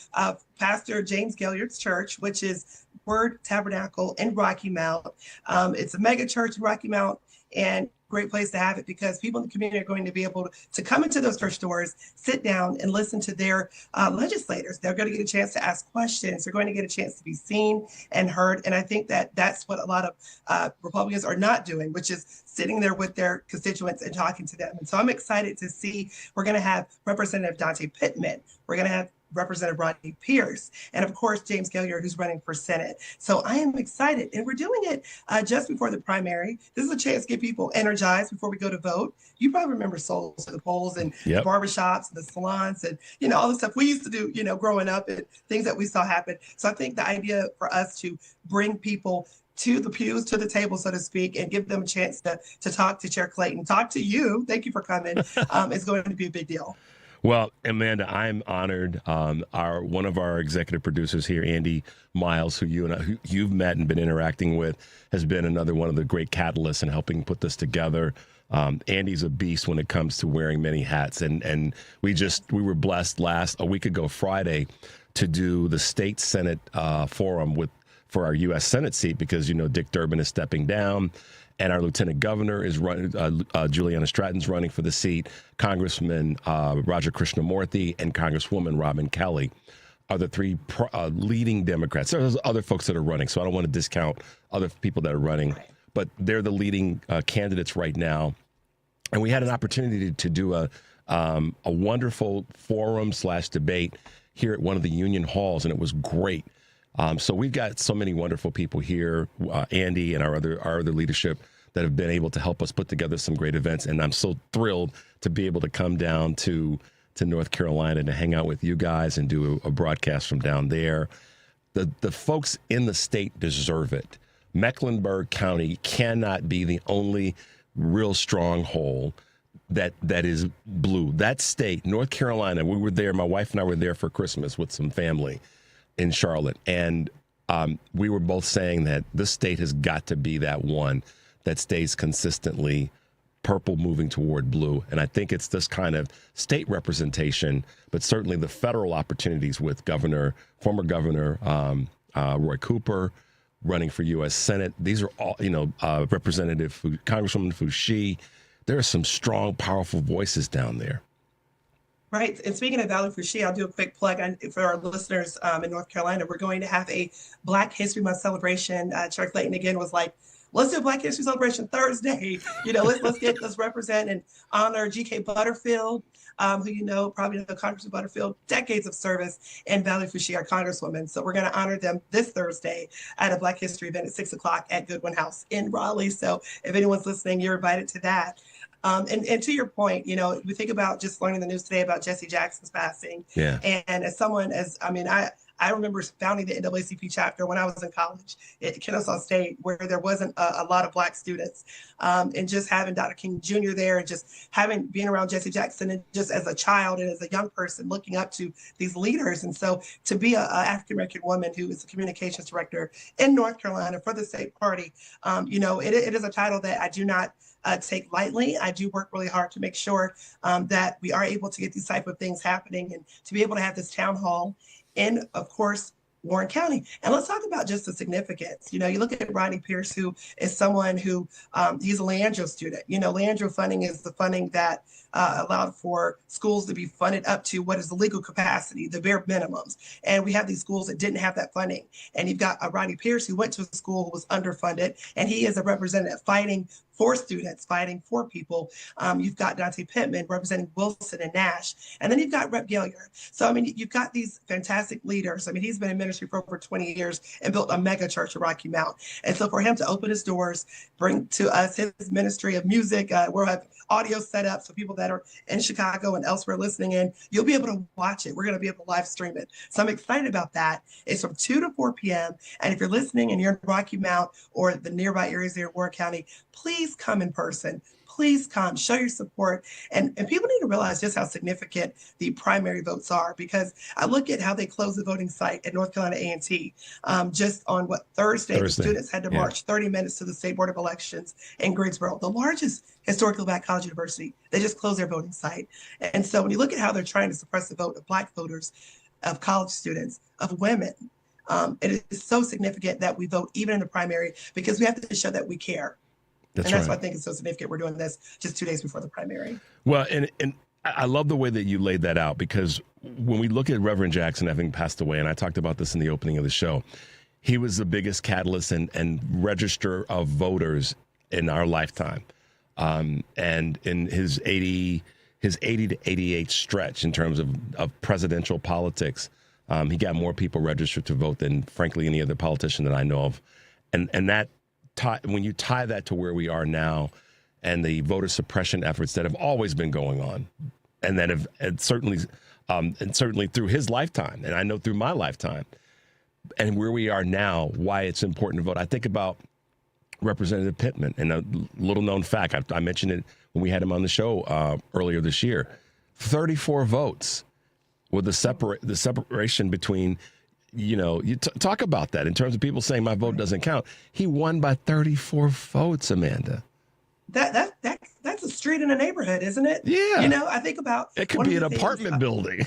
Pastor James Gilliard's church, which is Word Tabernacle in Rocky Mount. It's a mega church in Rocky Mount, and great place to have it because people in the community are going to be able to come into those church doors, sit down and listen to their legislators. They're going to get a chance to ask questions. They're going to get a chance to be seen and heard. And I think that that's what a lot of Republicans are not doing, which is sitting there with their constituents and talking to them. And so I'm excited to see, we're going to have Representative Dante Pittman. We're going to have Representative Rodney Pierce, and of course, James Gilliard, who's running for Senate. So I am excited. And we're doing it just before the primary. This is a chance to get people energized before we go to vote. You probably remember Souls to the Polls and the barbershops and the salons and, all the stuff we used to do, growing up and things that we saw happen. So I think the idea for us to bring people to the pews, to the table, so to speak, and give them a chance to talk to Chair Clayton, talk to you. Thank you for coming. It's going to be a big deal. Well, Amanda, I'm honored. One of our executive producers here, Andy Miles, who you've met and been interacting with, has been another one of the great catalysts in helping put this together. Andy's a beast when it comes to wearing many hats, and we were blessed a week ago Friday to do the state Senate forum for our U.S. Senate seat, because Dick Durbin is stepping down. And our lieutenant governor is running. Juliana Stratton's running for the seat. Congressman Roger Krishnamurthy and Congresswoman Robin Kelly are the three leading Democrats. There's other folks that are running, so I don't want to discount other people that are running, but they're the leading candidates right now. And we had an opportunity to do a wonderful forum/debate here at one of the union halls, and it was great. So we've got so many wonderful people here, Andy and our other leadership, that have been able to help us put together some great events. And I'm so thrilled to be able to come down to North Carolina to hang out with you guys and do a broadcast from down there. The folks in the state deserve it. Mecklenburg County cannot be the only real stronghold that is blue. That state, North Carolina, we were there. My wife and I were there for Christmas with some family in Charlotte, and we were both saying that this state has got to be that one that stays consistently purple moving toward blue. And I think it's this kind of state representation, but certainly the federal opportunities with former Governor Roy Cooper running for U.S. Senate. These are all, Congresswoman Foushee. There are some strong, powerful voices down there. Right. And speaking of Valley Foushee, I'll do a quick plug for our listeners in North Carolina. We're going to have a Black History Month celebration. Chuck Layton again was like, let's do a Black History celebration Thursday. Let's represent and honor G.K. Butterfield, who probably know Congressman Butterfield, decades of service, and Valley Foushee, our Congresswoman. So we're going to honor them this Thursday at a Black History event at 6:00 at Goodwin House in Raleigh. So if anyone's listening, you're invited to that. And to your point, we think about just learning the news today about Jesse Jackson's passing. Yeah. And I remember founding the NAACP chapter when I was in college at Kennesaw State, where there wasn't a lot of Black students. And just having Dr. King Jr. there, and just being around Jesse Jackson, and just as a child and as a young person looking up to these leaders. And so to be an African-American woman who is the communications director in North Carolina for the state party, it is a title that I do not take lightly. I do work really hard to make sure that we are able to get these type of things happening, and to be able to have this town hall in, of course, Warren County. And let's talk about just the significance. You look at Rodney Pierce, who is someone who, he's a Leandro student. Leandro funding is the funding that allowed for schools to be funded up to what is the legal capacity, the bare minimums. And we have these schools that didn't have that funding. And you've got Rodney Pierce, who went to a school who was underfunded, and he is a representative fighting for students, fighting for people. You've got Dante Pittman representing Wilson and Nash. And then you've got Rep. Gilliard. So, you've got these fantastic leaders. He's been in ministry for over 20 years and built a mega church at Rocky Mount. And so for him to open his doors, bring to us his ministry of music, we'll have audio set up so people that are in Chicago and elsewhere listening in, you'll be able to watch it. We're going to be able to live stream it. So I'm excited about that. It's from 2 to 4 p.m. And if you're listening and you're in Rocky Mount or the nearby areas there in Warren County, please come in person. Please come, show your support. And people need to realize just how significant the primary votes are, because I look at how they closed the voting site at North Carolina A&T just on Thursday. The students had to march 30 minutes to the State Board of Elections in Greensboro, the largest historically Black college university. They just closed their voting site. And so when you look at how they're trying to suppress the vote of Black voters, of college students, of women, it is so significant that we vote even in the primary, because we have to show that we care. That's why I think it's so significant we're doing this just 2 days before the primary. Well, and I love the way that you laid that out, because when we look at Reverend Jackson having passed away, and I talked about this in the opening of the show, he was the biggest catalyst and register of voters in our lifetime. And in his 80 to 88 stretch in terms of presidential politics, he got more people registered to vote than, frankly, any other politician that I know of. And that, when you tie that to where we are now and the voter suppression efforts that have always been going on, and that have certainly through his lifetime, and I know through my lifetime, and where we are now, why it's important to vote. I think about Representative Pittman, and a little known fact, I mentioned it when we had him on the show earlier this year. 34 votes with the separation between, you talk about that in terms of people saying my vote doesn't count. He won by 34 votes, Amanda. That's a street in a neighborhood, isn't it? Yeah. I think about it could be an apartment building.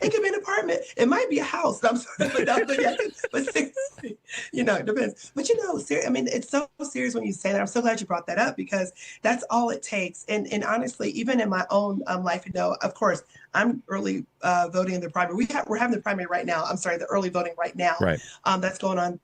It could be an apartment. It might be a house. I'm sorry, but seriously, it depends. But it's so serious when you say that. I'm so glad you brought that up because that's all it takes. And honestly, even in my own life, of course, I'm early voting in the primary. We're having the primary right now. I'm sorry, the early voting right now. Right. That's going on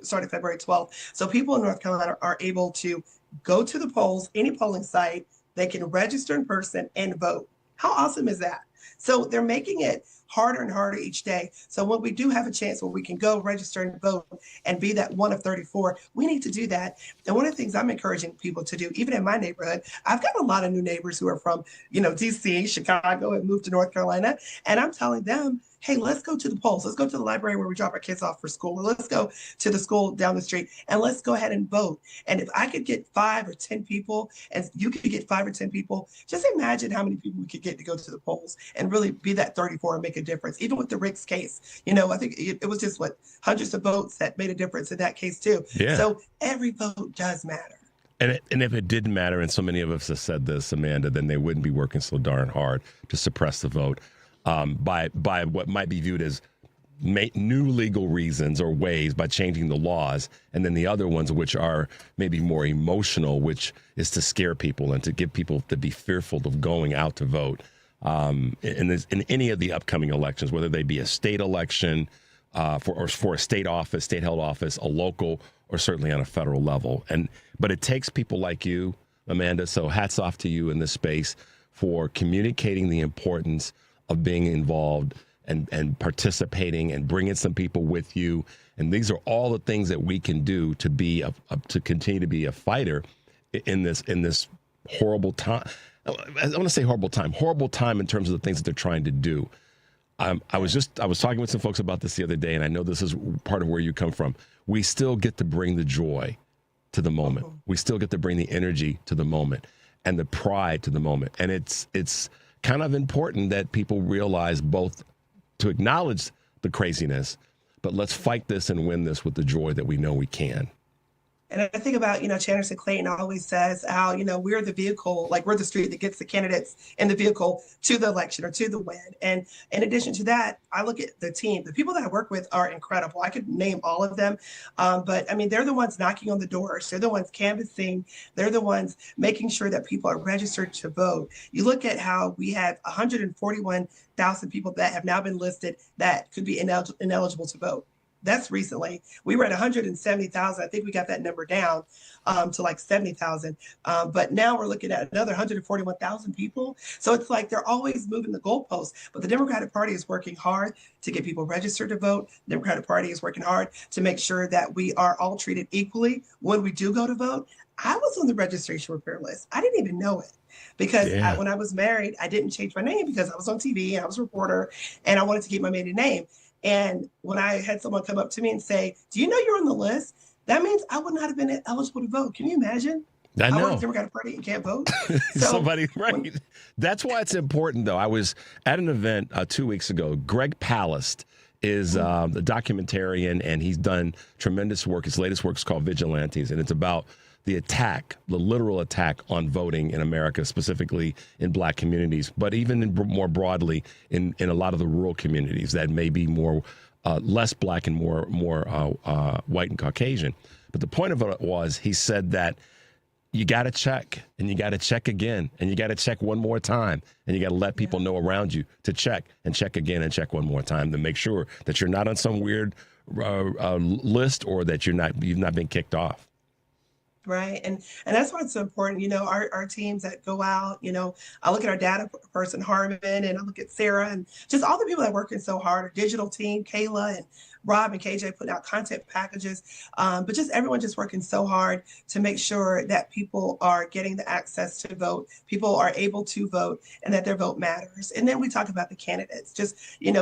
starting February 12th. So people in North Carolina are able to go to the polls, any polling site. They can register in person and vote. How awesome is that? So they're making it harder and harder each day. So when we do have a chance where we can go register and vote and be that one of 34, we need to do that. And one of the things I'm encouraging people to do, even in my neighborhood, I've got a lot of new neighbors who are from, DC, Chicago, and moved to North Carolina. And I'm telling them, hey, let's go to the polls. Let's go to the library where we drop our kids off for school. Or let's go to the school down the street and let's go ahead and vote. And if I could get 5 or 10 people and you could get 5 or 10 people, just imagine how many people we could get to go to the polls and really be that 34 and make a difference. Even with the Ricks case, I think it was just hundreds of votes that made a difference in that case too. Yeah. So every vote does matter. And if it didn't matter, and so many of us have said this, Amanda, then they wouldn't be working so darn hard to suppress the vote. By what might be viewed as new legal reasons or ways by changing the laws, and then the other ones which are maybe more emotional, which is to scare people and to get people to be fearful of going out to vote in any of the upcoming elections, whether they be a state election for a state office, state-held office, a local, or certainly on a federal level. But it takes people like you, Amanda, so hats off to you in this space for communicating the importance of being involved and participating and bringing some people with you. And these are all the things that we can do to be to continue to be a fighter in this horrible time. I want to say horrible time in terms of the things that they're trying to do. I was talking with some folks about this the other day, and I know this is part of where you come from. We still get to bring the joy to the moment. We still get to bring the energy to the moment and the pride to the moment. And it's kind of important that people realize both to acknowledge the craziness, but let's fight this and win this with the joy that we know we can. And I think about, Channerson Clayton always says how, we're the vehicle, like we're the street that gets the candidates in the vehicle to the election or to the win. And in addition to that, I look at the team. The people that I work with are incredible. I could name all of them. But they're the ones knocking on the doors. They're the ones canvassing. They're the ones making sure that people are registered to vote. You look at how we have 141,000 people that have now been listed that could be ineligible to vote. That's recently. We were at 170,000. I think we got that number down to like 70,000. But now we're looking at another 141,000 people. So it's like they're always moving the goalposts. But the Democratic Party is working hard to get people registered to vote. The Democratic Party is working hard to make sure that we are all treated equally when we do go to vote. I was on the registration repair list. I didn't even know it. Because when I was married, I didn't change my name because I was on TV and I was a reporter and I wanted to keep my maiden name. And when I had someone come up to me and say, do you know you're on the list? That means I would not have been eligible to vote. Can you imagine? I know. I work at the Democratic Party and can't vote. Right. That's why it's important, though. I was at an event 2 weeks ago. Greg Palast is the documentarian, and he's done tremendous work. His latest work is called Vigilantes, and it's about the literal attack on voting in America, specifically in black communities, but even more broadly in a lot of the rural communities that may be more less black and more white and Caucasian. But the point of it was, he said that you got to check, and you got to check again, and you got to check one more time, and you got to let people know around you to check and check again and check one more time to make sure that you're not on some weird list or that you've not been kicked off. Right. And that's why it's so important, our teams that go out, I look at our data person, Harmon, and I look at Sarah and just all the people that are working so hard, our digital team, Kayla, and Rob and KJ putting out content packages, but just everyone just working so hard to make sure that people are getting the access to vote, people are able to vote, and that their vote matters. And then we talk about the candidates, just,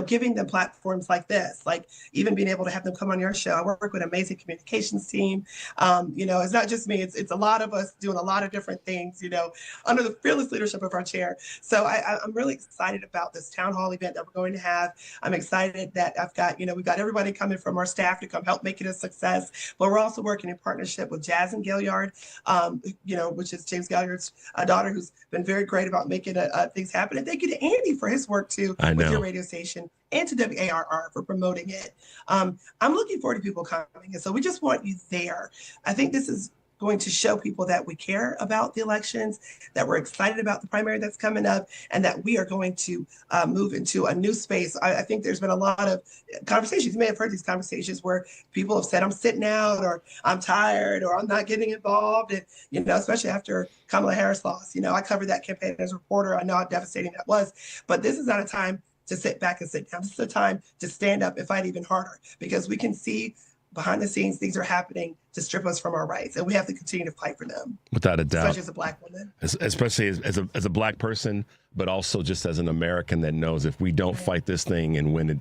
giving them platforms like this, like even being able to have them come on your show. I work with an amazing communications team. It's not just me, it's a lot of us doing a lot of different things, under the fearless leadership of our chair. So I'm really excited about this town hall event that we're going to have. I'm excited that I've got, we've got everybody coming from our staff to come help make it a success, but we're also working in partnership with Jazz and Gaillard, which is James Gaillard's daughter, who's been very great about making things happen. And thank you to Andy for his work too with your radio station, and to WARR for promoting it. I'm looking forward to people coming. And so we just want you there. I think this is going to show people that we care about the elections, that we're excited about the primary that's coming up, and that we are going to move into a new space. I think there's been a lot of conversations. You may have heard these conversations where people have said, I'm sitting out, or I'm tired, or I'm not getting involved. And, especially after Kamala Harris lost, I covered that campaign as a reporter. I know how devastating that was, but this is not a time to sit back and sit down. This is a time to stand up and fight even harder, because we can see behind the scenes things are happening to strip us from our rights, and we have to continue to fight for them. Without a doubt. Especially as a Black woman. Especially as a Black person, but also just as an American that knows if we don't fight this thing and win it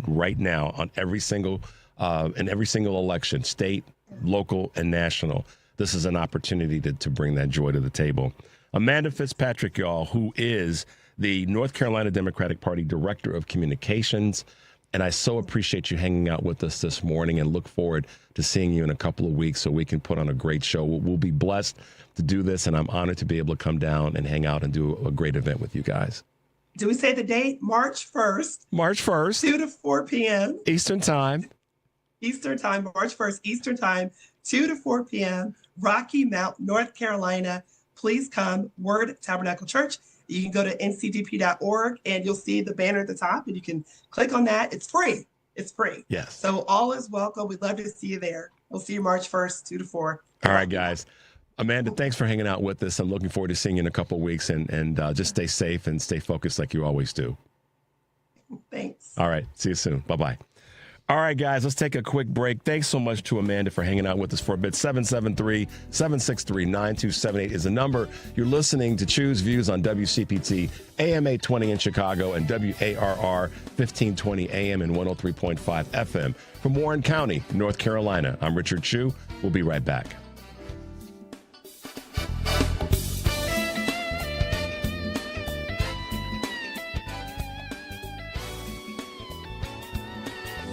right now on every single election, state, local, and national, this is an opportunity to bring that joy to the table. Amanda Fitzpatrick, y'all, who is the North Carolina Democratic Party Director of Communications. And I so appreciate you hanging out with us this morning, and look forward to seeing you in a couple of weeks so we can put on a great show. We'll be blessed to do this, and I'm honored to be able to come down and hang out and do a great event with you guys. Do we say the date? March 1st. March 1st. 2 to 4 p.m. Eastern time. March 1st, Eastern time, 2 to 4 p.m., Rocky Mount, North Carolina. Please come. Word Tabernacle Church. You can go to ncdp.org and you'll see the banner at the top, and you can click on that. It's free. It's free. Yes. So all is welcome. We'd love to see you there. We'll see you March 1st, 2 to 4. All right, guys. Amanda, thanks for hanging out with us. I'm looking forward to seeing you in a couple of weeks, and just stay safe and stay focused like you always do. Thanks. All right. See you soon. Bye-bye. All right, guys, let's take a quick break. Thanks so much to Amanda for hanging out with us for a bit. 773-763-9278 is the number. You're listening to Choose Views on WCPT, AM 820 in Chicago, and WARR 1520 AM and 103.5 FM. From Warren County, North Carolina, I'm Richard Chu. We'll be right back.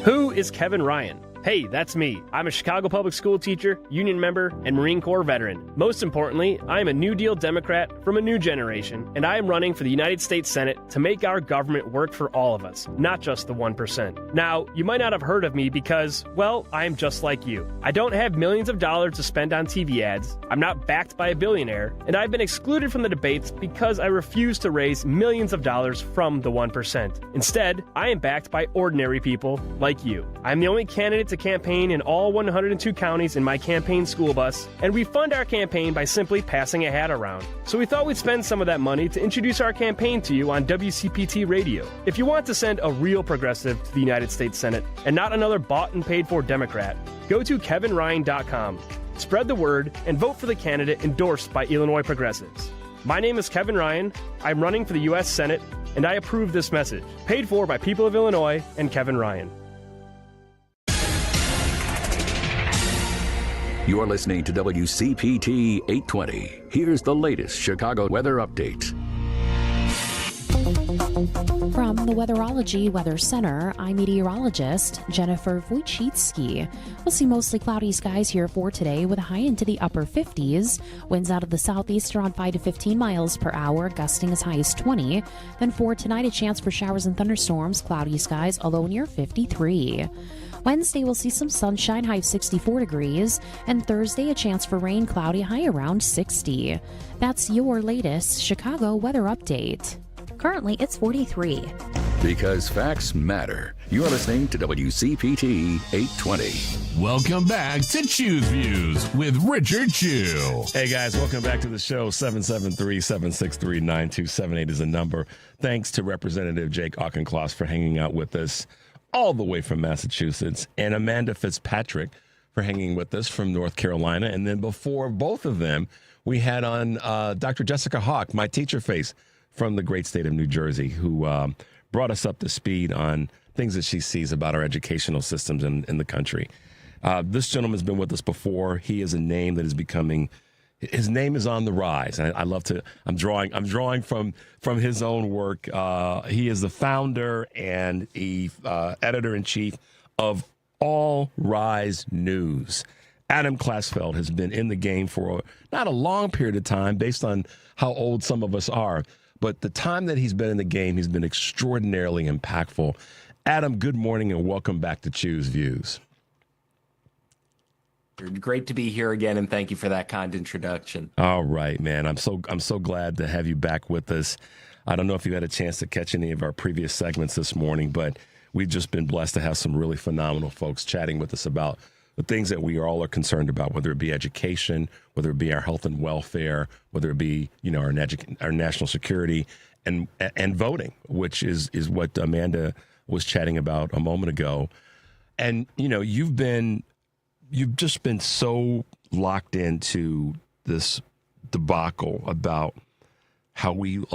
Who is Kevin Ryan? Hey, that's me. I'm a Chicago public school teacher, union member, and Marine Corps veteran. Most importantly, I am a New Deal Democrat from a new generation, and I am running for the United States Senate to make our government work for all of us, not just the 1%. Now, you might not have heard of me because, well, I am just like you. I don't have millions of dollars to spend on TV ads, I'm not backed by a billionaire, and I've been excluded from the debates because I refuse to raise millions of dollars from the 1%. Instead, I am backed by ordinary people like you. I'm the only candidate to campaign in all 102 counties in my campaign school bus, and we fund our campaign by simply passing a hat around. So we thought we'd spend some of that money to introduce our campaign to you on WCPT Radio. If you want to send a real progressive to the United States Senate and not another bought and paid for Democrat, go to kevinryan.com. Spread the word and vote for the candidate endorsed by Illinois progressives. My name is Kevin Ryan. I'm running for the U.S. Senate, and I approve this message. Paid for by people of Illinois and Kevin Ryan. You're listening to WCPT 820. Here's the latest Chicago weather update. From the Weatherology Weather Center, I'm meteorologist Jennifer Wojcicki. We'll see mostly cloudy skies here for today with a high into the upper 50s. Winds out of the southeast around 5 to 15 miles per hour, gusting as high as 20. Then for tonight, a chance for showers and thunderstorms, cloudy skies, a low near 53. Wednesday, we'll see some sunshine, high of 64 degrees. And Thursday, a chance for rain, cloudy, high around 60. That's your latest Chicago weather update. Currently, it's 43. Because facts matter. You're listening to WCPT 820. Welcome back to Choose Views with Richard Chu. Hey, guys, welcome back to the show. 773-763-9278 is the number. Thanks to Representative Jake Auchincloss for hanging out with us all the way from Massachusetts, and Amanda Fitzpatrick for hanging with us from North Carolina. And then before both of them, we had on Dr. Jessica Hawk, my teacher face from the great state of New Jersey, who brought us up to speed on things that she sees about our educational systems in the country. This gentleman's been with us before. He is a name that is becoming, his name is on the rise. I love to, I'm drawing from his own work. He is the founder and editor-in-chief of All Rise News. Adam Klasfeld has been in the game for not a long period of time based on how old some of us are, but the time that he's been in the game, he's been extraordinarily impactful. Adam, good morning and welcome back to Choose Views. Great to be here again, and thank you for that kind introduction. All right, man. I'm so glad to have you back with us. I don't know if you had a chance to catch any of our previous segments this morning, but we've just been blessed to have some really phenomenal folks chatting with us about the things that we all are concerned about, whether it be education, whether it be our health and welfare, whether it be, you know, our national security and voting, which is what Amanda was chatting about a moment ago. And, you know, you've just been so locked into this debacle about how we've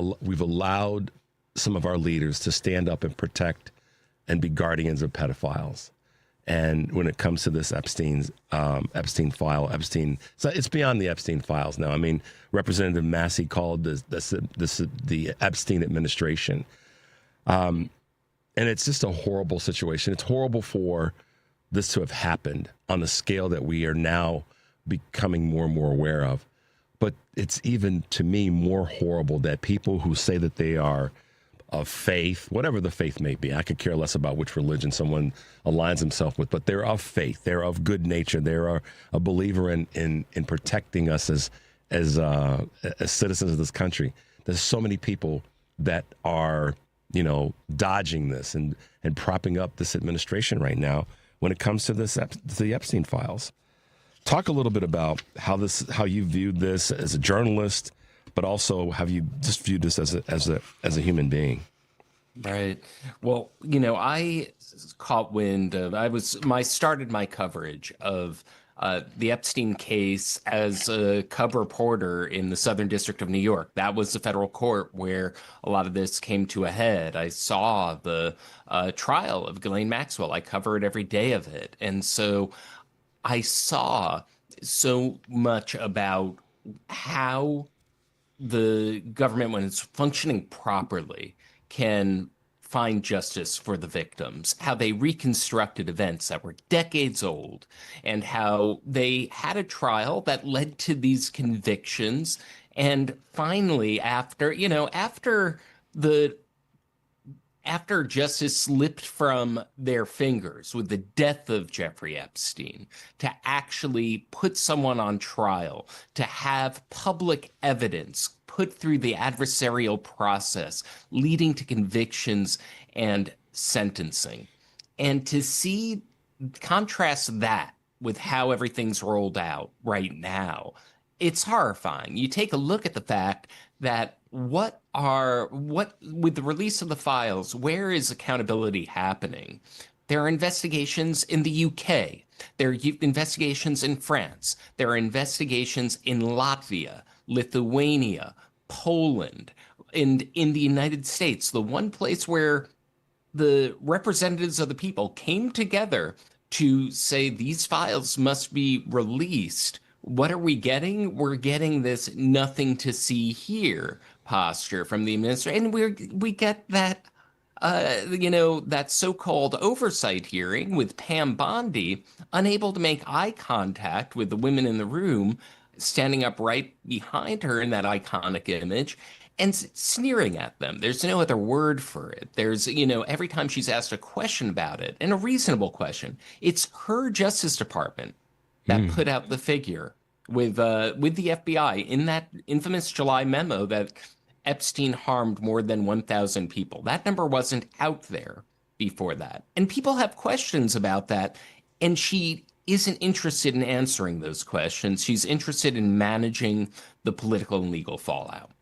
allowed some of our leaders to stand up and protect and be guardians of pedophiles. And when it comes to this Epstein file, so it's beyond the Epstein files now. I mean, Representative Massey called this the Epstein administration. And it's just a horrible situation. It's horrible for this to have happened on a scale that we are now becoming more and more aware of. But it's even, to me, more horrible that people who say that they are of faith, whatever the faith may be, I could care less about which religion someone aligns himself with, but they're of faith, they're of good nature, they're a believer in protecting us as citizens of this country. There's so many people that are, you know, dodging this and propping up this administration right now when it comes to the Epstein files. Talk a little bit about how you viewed this as a journalist, but also have you just viewed this as a human being? Right. Well, you know, I caught wind of, started my coverage of the Epstein case as a cub reporter in the Southern District of New York. That was the federal court where a lot of this came to a head. I saw the trial of Ghislaine Maxwell. I covered every day of it. And so I saw so much about how the government, when it's functioning properly, can find justice for the victims, how they reconstructed events that were decades old, and how they had a trial that led to these convictions. And finally, after justice slipped from their fingers with the death of Jeffrey Epstein, to actually put someone on trial, to have public evidence put through the adversarial process, leading to convictions and sentencing. And to contrast that with how everything's rolled out right now, it's horrifying. You take a look at the fact that with the release of the files, where is accountability happening? There are investigations in the UK. There are investigations in France. There are investigations in Latvia, Lithuania, Poland, and in the United States, the one place where the representatives of the people came together to say these files must be released. What are we getting? We're getting this nothing to see here posture from the administration. And we get that, that so-called oversight hearing with Pam Bondi, unable to make eye contact with the women in the room, standing up right behind her in that iconic image and sneering at them. There's no other word for it. There's, every time she's asked a question about it, and a reasonable question, it's her Justice Department that put out the figure with the FBI in that infamous July memo that Epstein harmed more than 1,000 people. That number wasn't out there before that. And people have questions about that, and she isn't interested in answering those questions. She's interested in managing the political and legal fallout.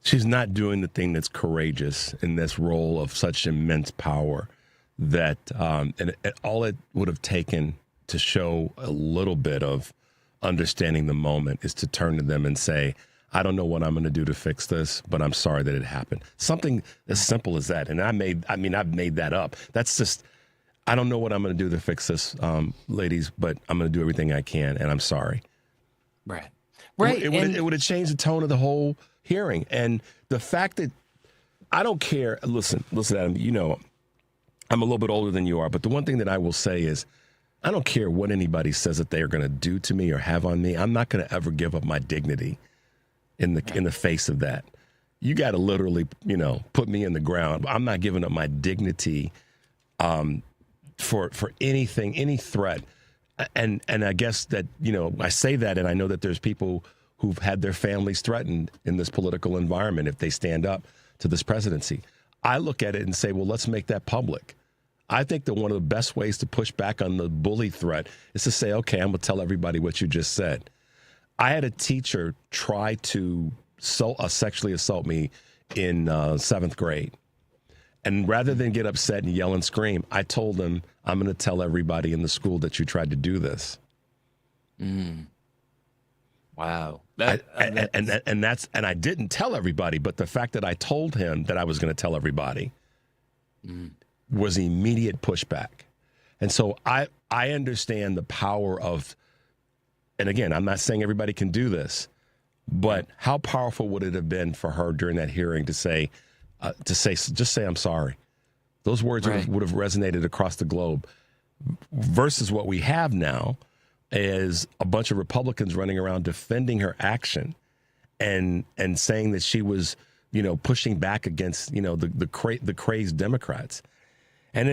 She's not doing the thing that's courageous in this role of such immense power that, and all it would have taken to show a little bit of understanding the moment is to turn to them and say, I don't know what I'm going to do to fix this, but I'm sorry that it happened. Something as simple as that. And I've made that up. That's just, I don't know what I'm going to do to fix this, ladies, but I'm going to do everything I can, and I'm sorry. Right. It would have changed the tone of the whole hearing. And the fact that I don't care. Listen, Adam, you know, I'm a little bit older than you are, but the one thing that I will say is I don't care what anybody says that they are going to do to me or have on me. I'm not going to ever give up my dignity in the face of that. You got to literally, you know, put me in the ground. I'm not giving up my dignity for anything, any threat. And I guess that, you know, I say that, and I know that there's people who've had their families threatened in this political environment if they stand up to this presidency. I look at it and say, well, let's make that public. I think that one of the best ways to push back on the bully threat is to say, okay, I'm going to tell everybody what you just said. I had a teacher try to sexually assault me in 7th grade. And rather than get upset and yell and scream, I told him, I'm going to tell everybody in the school that you tried to do this. Wow. And I didn't tell everybody, but the fact that I told him that I was going to tell everybody was immediate pushback. And so I understand the power of, and again, I'm not saying everybody can do this, but how powerful would it have been for her during that hearing to say, just say, I'm sorry. Those words would have resonated across the globe versus what we have now is a bunch of Republicans running around defending her action and saying that she was, you know, pushing back against, you know, the crazed Democrats. And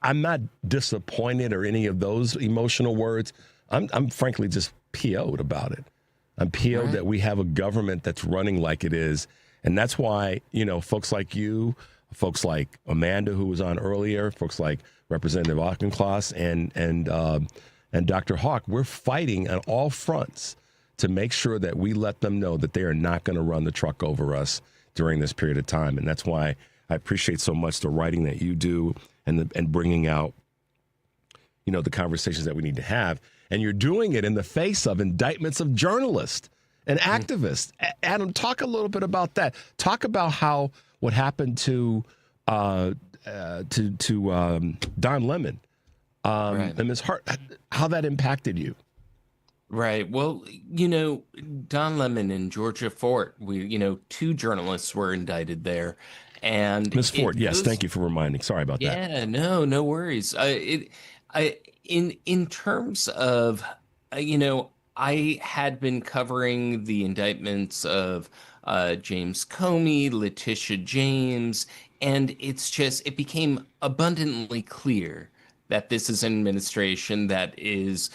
I'm not disappointed or any of those emotional words. I'm frankly just PO'd about it. I'm PO'd that we have a government that's running like it is. And that's why, you know, folks like you, folks like Amanda, who was on earlier, folks like Representative Auchincloss and Dr. Hawk, we're fighting on all fronts to make sure that we let them know that they are not going to run the truck over us during this period of time. And that's why I appreciate so much the writing that you do and bringing out, you know, the conversations that we need to have. And you're doing it in the face of indictments of journalists and activists. Adam, talk a little bit about that. Talk about what happened to Don Lemon and Ms. Hart, how that impacted you. Right. Well, you know, Don Lemon and Georgia Fort, two journalists were indicted there. And Ms. Ford, yes, thank you for reminding. Sorry about that. Yeah, no worries. In terms of, I had been covering the indictments of James Comey, Letitia James, and it became abundantly clear that this is an administration that is,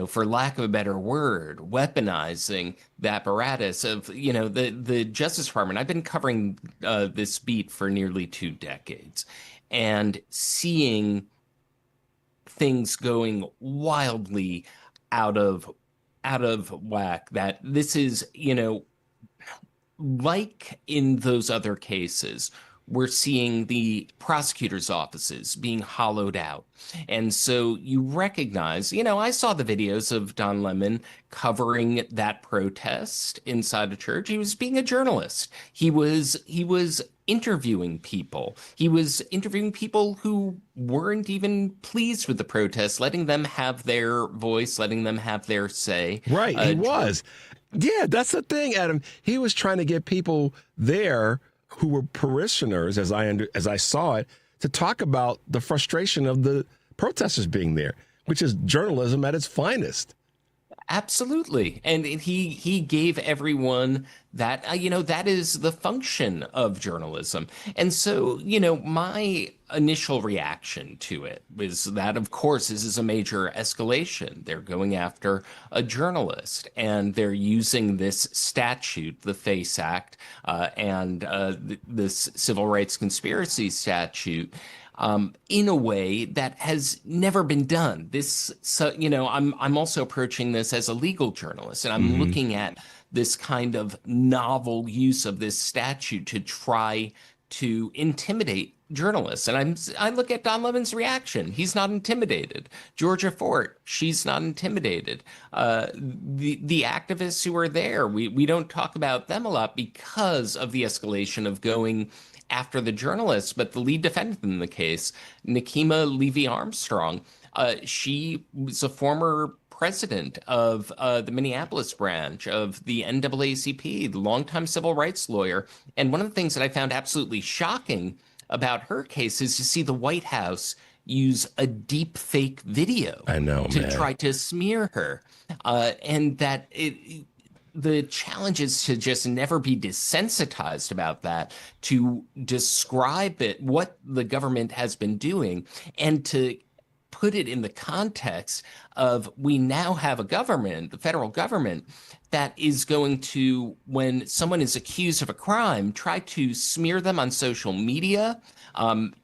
for lack of a better word, weaponizing the apparatus of, the Justice Department. I've been covering this beat for nearly 2 decades and seeing things going wildly out of whack, that this is, like in those other cases, we're seeing the prosecutors' offices being hollowed out. And so you recognize, I saw the videos of Don Lemon covering that protest inside a church. He was being a journalist. He was interviewing people. He was interviewing people who weren't even pleased with the protest, letting them have their voice, letting them have their say. Right, he was. Yeah, that's the thing, Adam. He was trying to get people there who were parishioners, as I saw it, to talk about the frustration of the protesters being there, which is journalism at its finest. Absolutely. And he gave everyone that, that is the function of journalism. And so, my initial reaction to it was that, of course, this is a major escalation. They're going after a journalist, and they're using this statute, the FACE Act, and this Civil Rights Conspiracy Statute, in a way that has never been done. I'm also approaching this as a legal journalist, and I'm looking at this kind of novel use of this statute to try to intimidate journalists. And I look at Don Lemon's reaction. He's not intimidated. Georgia Fort, she's not intimidated. The activists who are there, we don't talk about them a lot because of the escalation of going after the journalists. But the lead defendant in the case, Nikema Levy-Armstrong, she was a former president of the Minneapolis branch of the NAACP, the longtime civil rights lawyer. And one of the things that I found absolutely shocking about her case is to see the White House use a deep fake video to try to smear her. And that the challenge is to just never be desensitized about that, to describe what the government has been doing, and to put it in the context of we now have a government, the federal government, that is going to, when someone is accused of a crime, try to smear them on social media,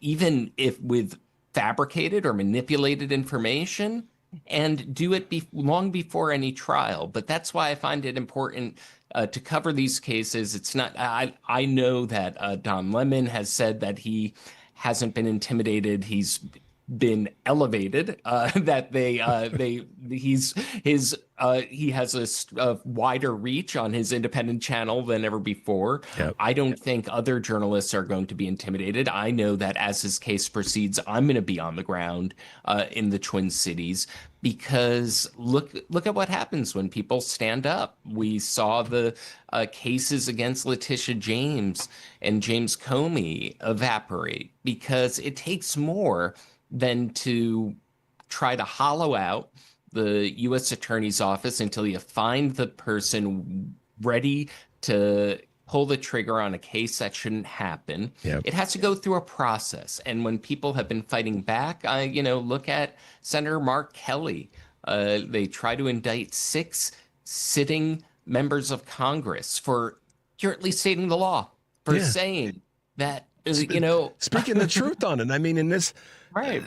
even if with fabricated or manipulated information, and do it long before any trial. But that's why I find it important to cover these cases. It's not, I know that Don Lemon has said that he hasn't been intimidated. He's been elevated, that he has a wider reach on his independent channel than ever before. Yep. I don't think other journalists are going to be intimidated. I know that as his case proceeds, I'm going to be on the ground in the Twin Cities, because look at what happens when people stand up. We saw the cases against Letitia James and James Comey evaporate, because it takes more than to try to hollow out the U.S. Attorney's Office until you find the person ready to pull the trigger on a case that shouldn't happen. Yep. It has to go through a process. And when people have been fighting back, look at Senator Mark Kelly. They try to indict 6 sitting members of Congress for accurately stating the law, for saying that, speaking the truth on it. I mean, in this, right.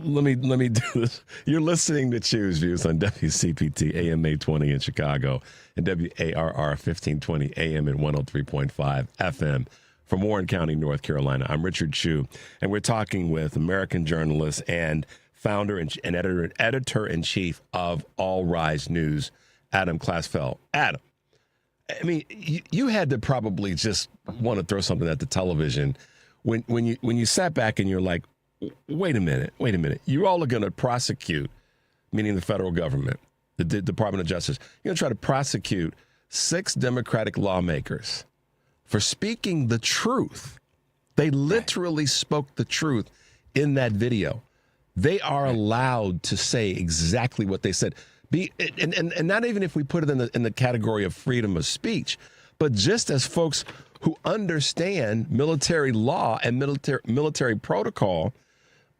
Let me do this. You're listening to Choose Views on WCPT AM 820 in Chicago and WARR 1520 AM and 103.5 FM from Warren County, North Carolina. I'm Richard Chu, and we're talking with American journalist and founder and editor-in-chief of All Rise News, Adam Klasfeld. Adam, I mean, you had to probably just want to throw something at the television when you sat back and you're like, wait a minute. You all are going to prosecute, meaning the federal government, the Department of Justice. You're going to try to prosecute 6 Democratic lawmakers for speaking the truth. They literally spoke the truth in that video. They are allowed to say exactly what they said. And not even if we put it in the category of freedom of speech, but just as folks who understand military law and military protocol,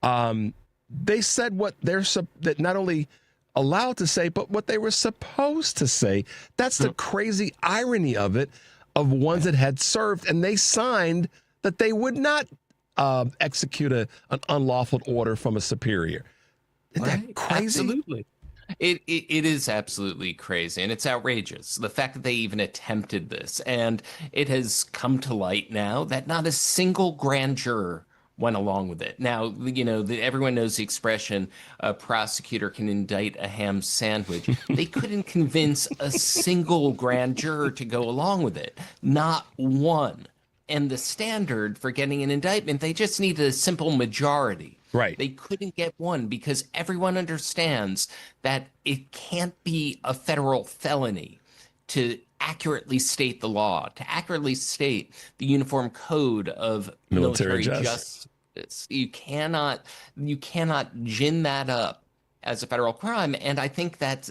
they said what they're that not only allowed to say, but what they were supposed to say. That's the crazy irony of it, of ones that had served, and they signed that they would not execute an unlawful order from a superior. Isn't that crazy? Absolutely. It is absolutely crazy, and it's outrageous, the fact that they even attempted this. And it has come to light now that not a single grand juror went along with it. Now, everyone knows the expression, a prosecutor can indict a ham sandwich. They couldn't convince a single grand juror to go along with it. Not one. And the standard for getting an indictment, they just needed a simple majority. Right. They couldn't get one because everyone understands that it can't be a federal felony to accurately state the law, to accurately state the Uniform Code of Military Justice. You cannot gin that up as a federal crime. And I think that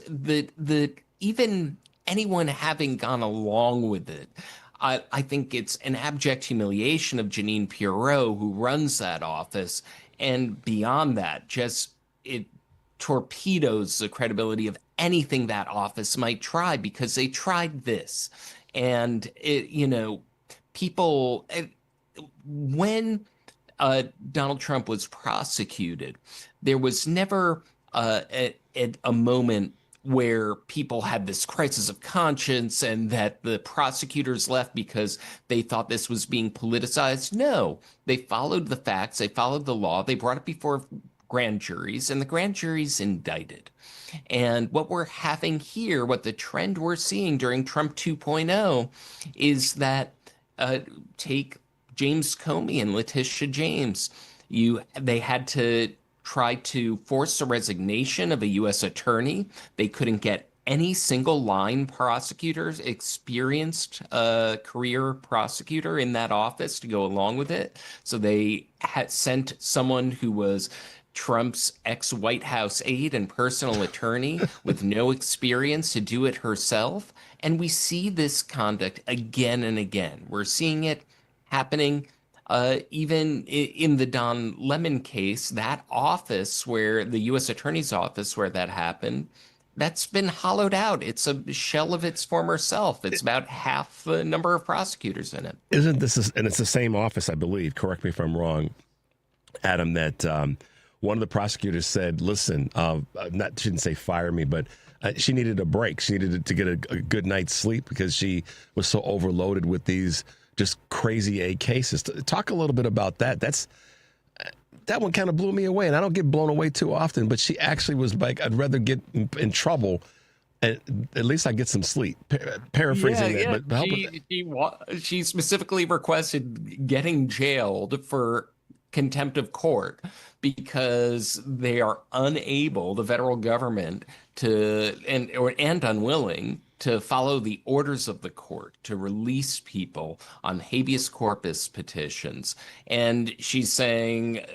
even anyone having gone along with it, I think it's an abject humiliation of Jeanine Pirro, who runs that office. And beyond that, it torpedoes the credibility of anything that office might try, because they tried this. And, people, when Donald Trump was prosecuted, there was never a moment where people had this crisis of conscience and that the prosecutors left because they thought this was being politicized. No, they followed the facts, they followed the law, they brought it before grand juries, and the grand juries indicted. And what we're having here, what the trend we're seeing during Trump 2.0 is that take James Comey and Letitia James. They had to try to force a resignation of a U.S. attorney. They couldn't get any single line prosecutors, experienced career prosecutor in that office to go along with it. So they had sent someone who was Trump's ex-White House aide and personal attorney with no experience to do it herself. And we see this conduct again and again. We're seeing it happening even in the Don Lemon case, that office where the U.S. Attorney's office where that happened, that's been hollowed out. It's a shell of its former self. It's about half the number of prosecutors in it. And it's the same office, I believe, correct me if I'm wrong, Adam, that one of the prosecutors said, listen, she didn't say fire me, but she needed a break. She needed to get a good night's sleep because she was so overloaded with these just crazy A cases. Talk a little bit about that. That one kind of blew me away, and I don't get blown away too often, but she actually was like, I'd rather get in trouble and at least I get some sleep. Paraphrasing that, but she specifically requested getting jailed for contempt of court because they are unable, the federal government, and unwilling to follow the orders of the court to release people on habeas corpus petitions. And she's saying,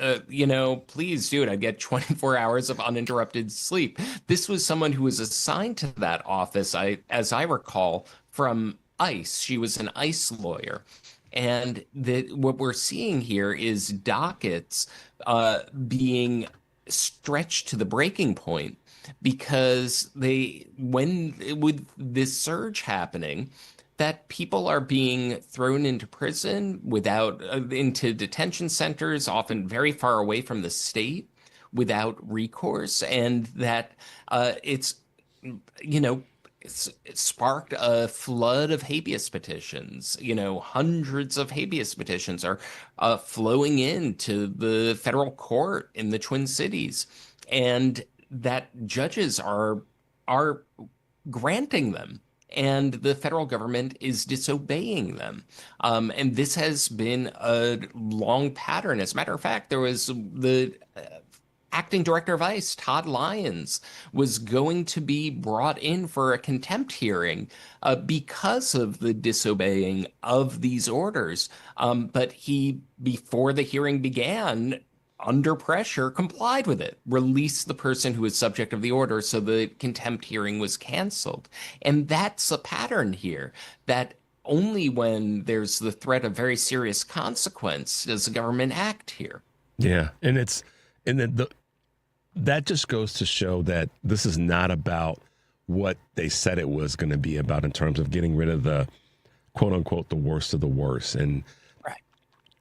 please do it. I get 24 hours of uninterrupted sleep. This was someone who was assigned to that office, as I recall, from ICE. She was an ICE lawyer. And what we're seeing here is dockets being stretched to the breaking point because with this surge happening, that people are being thrown into prison into detention centers, often very far away from the state, without recourse, and that it's sparked a flood of habeas petitions. Hundreds of habeas petitions are flowing into the federal court in the Twin Cities, and that judges are granting them, and the federal government is disobeying them. And this has been a long pattern. As a matter of fact, there was the acting director of ICE, Todd Lyons, was going to be brought in for a contempt hearing because of the disobeying of these orders. But he, before the hearing began, under pressure, complied with it, released the person who was subject of the order, so the contempt hearing was canceled. And that's a pattern here, that only when there's the threat of very serious consequence does the government act here. Yeah, that just goes to show that this is not about what they said it was going to be about in terms of getting rid of the quote unquote the worst of the worst and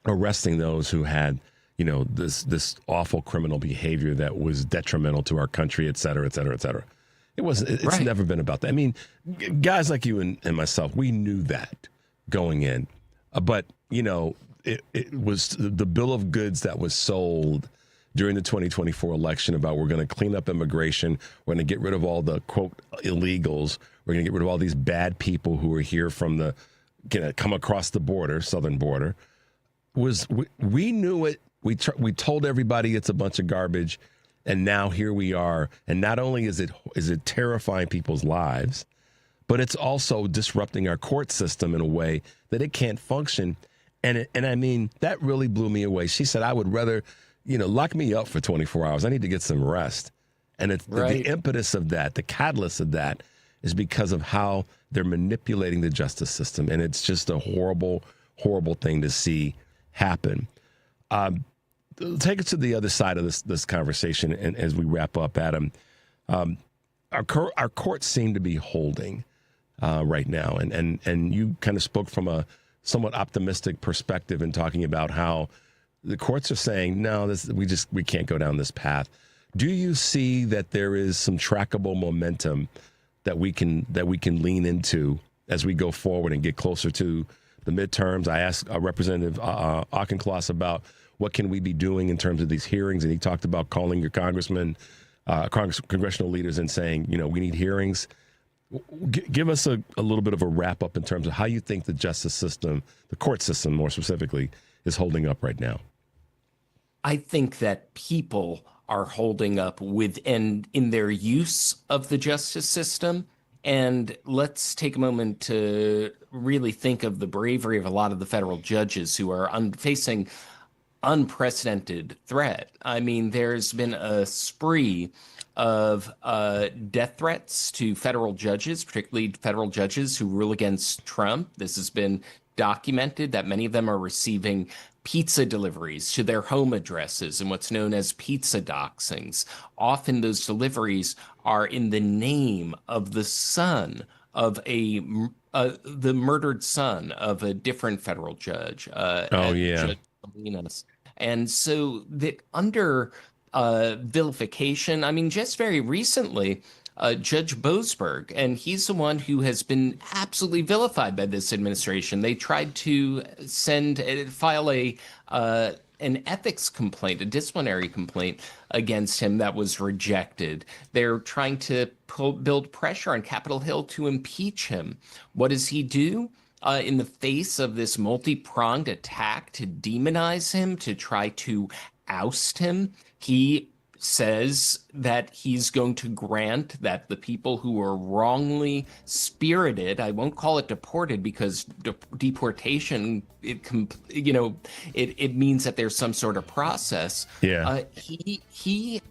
arresting those who had this awful criminal behavior that was detrimental to our country, et cetera, et cetera, et cetera. It's never been about that. I mean, guys like you and myself, we knew that going in, but it was the bill of goods that was sold during the 2024 election about we're going to clean up immigration, we're going to get rid of all the quote illegals, we're going to get rid of all these bad people who are here from come across the border, southern border. We knew it. We told everybody it's a bunch of garbage, and now here we are. And not only is it terrifying people's lives, but it's also disrupting our court system in a way that it can't function. And I mean, that really blew me away. She said, I would rather, lock me up for 24 hours. I need to get some rest. And the impetus of that, the catalyst of that, is because of how they're manipulating the justice system. And it's just a horrible, horrible thing to see happen. Take us to the other side of this conversation, and as we wrap up, Adam, our courts seem to be holding right now, and you kind of spoke from a somewhat optimistic perspective in talking about how the courts are saying no, we can't go down this path. Do you see that there is some trackable momentum that we can lean into as we go forward and get closer to the midterms? I asked Representative Auchincloss about what can we be doing in terms of these hearings, and he talked about calling your congressmen, congressional leaders, and saying, we need hearings. Give us a little bit of a wrap up in terms of how you think the justice system, the court system more specifically, is holding up right now. I think that people are holding up in their use of the justice system. And let's take a moment to really think of the bravery of a lot of the federal judges who are facing unprecedented threat. I mean, there's been a spree of death threats to federal judges, particularly federal judges who rule against Trump. This has been documented that many of them are receiving pizza deliveries to their home addresses and what's known as pizza doxings. Often those deliveries are in the name of the son of the murdered son of a different federal judge. Judge Salinas. And so that under vilification, I mean, just very recently, Judge Boasberg, and he's the one who has been absolutely vilified by this administration. They tried to file an ethics complaint, a disciplinary complaint against him that was rejected. They're trying to build pressure on Capitol Hill to impeach him. What does he do? In the face of this multi-pronged attack to demonize him, to try to oust him, he says that he's going to grant that the people who were wrongly spirited, I won't call it deported because deportation, it means that there's some sort of process. Yeah. He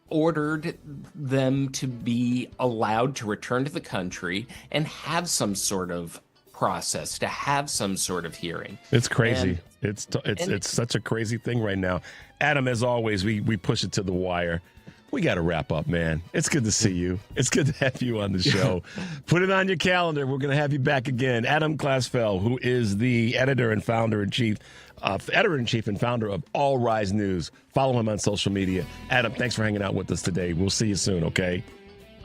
ordered them to be allowed to return to the country and have some sort of process, to have some sort of hearing. It's crazy. It's such a crazy thing right now. Adam, as always, we push it to the wire. We got to wrap up, man. It's good to see you. It's good to have you on the show. Put it on your calendar. We're going to have you back again. Adam Klasfeld, who is the editor-in-chief and founder of All Rise News. Follow him on social media. Adam, thanks for hanging out with us today. We'll see you soon, okay?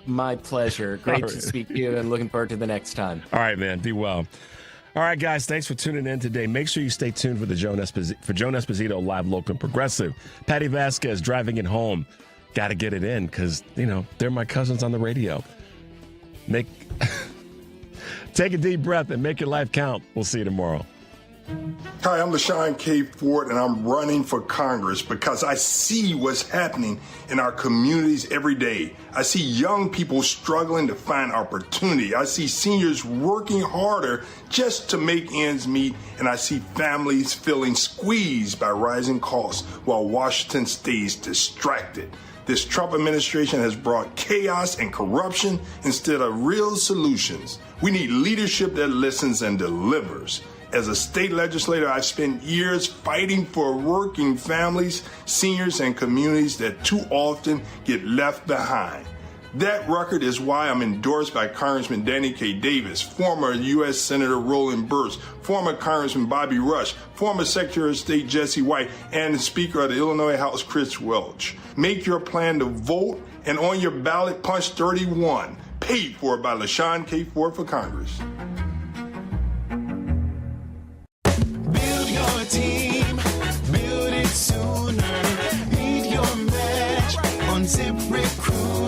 My pleasure. Great to speak to you, and looking forward to the next time. All right, man. Be well. All right, guys, thanks for tuning in today. Make sure you stay tuned for Joan Esposito Live Local and Progressive. Patty Vasquez driving it home. Got to get it in because, they're my cousins on the radio. Take a deep breath and make your life count. We'll see you tomorrow. Hi, I'm LaShawn K. Ford, and I'm running for Congress because I see what's happening in our communities every day. I see young people struggling to find opportunity. I see seniors working harder just to make ends meet, and I see families feeling squeezed by rising costs while Washington stays distracted. This Trump administration has brought chaos and corruption instead of real solutions. We need leadership that listens and delivers. As a state legislator, I've spent years fighting for working families, seniors, and communities that too often get left behind. That record is why I'm endorsed by Congressman Danny K. Davis, former U.S. Senator Roland Burst, former Congressman Bobby Rush, former Secretary of State Jesse White, and the Speaker of the Illinois House, Chris Welch. Make your plan to vote, and on your ballot, punch 31, paid for by LaShawn K. Ford for Congress. Team, build it sooner. Meet your match on ZipRecruiter.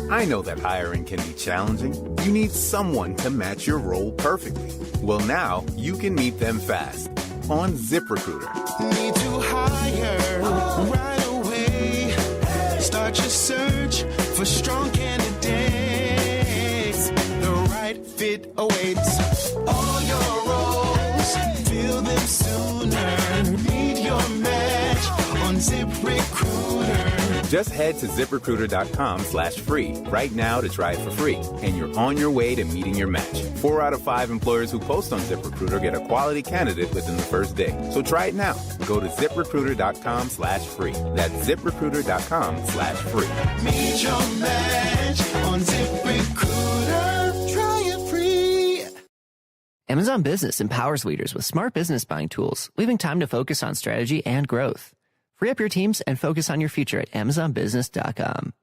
I know that hiring can be challenging. You need someone to match your role perfectly. Well, now you can meet them fast on ZipRecruiter. Need to hire right away. Start your search for strong candidates. The right fit awaits. All your roles, fill them sooner. Meet your match on ZipRecruiter. Just head to ZipRecruiter.com/free right now to try it for free, and you're on your way to meeting your match. 4 out of 5 employers who post on ZipRecruiter get a quality candidate within the first day. So try it now. Go to ZipRecruiter.com/free. That's ZipRecruiter.com/free. Meet your match on ZipRecruiter. Try it free. Amazon Business empowers leaders with smart business buying tools, leaving time to focus on strategy and growth. Free up your teams and focus on your future at AmazonBusiness.com.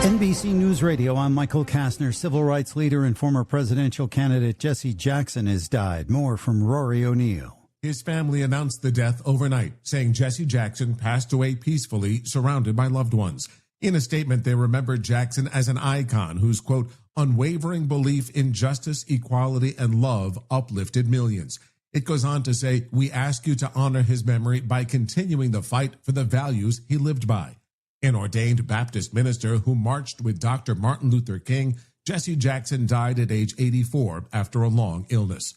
NBC News Radio, I'm Michael Kastner. Civil rights leader and former presidential candidate Jesse Jackson has died. More from Rory O'Neill. His family announced the death overnight, saying Jesse Jackson passed away peacefully, surrounded by loved ones. In a statement, they remembered Jackson as an icon whose, quote, unwavering belief in justice, equality, and love uplifted millions. It goes on to say, we ask you to honor his memory by continuing the fight for the values he lived by. An ordained Baptist minister who marched with Dr. Martin Luther King, Jesse Jackson died at age 84 after a long illness.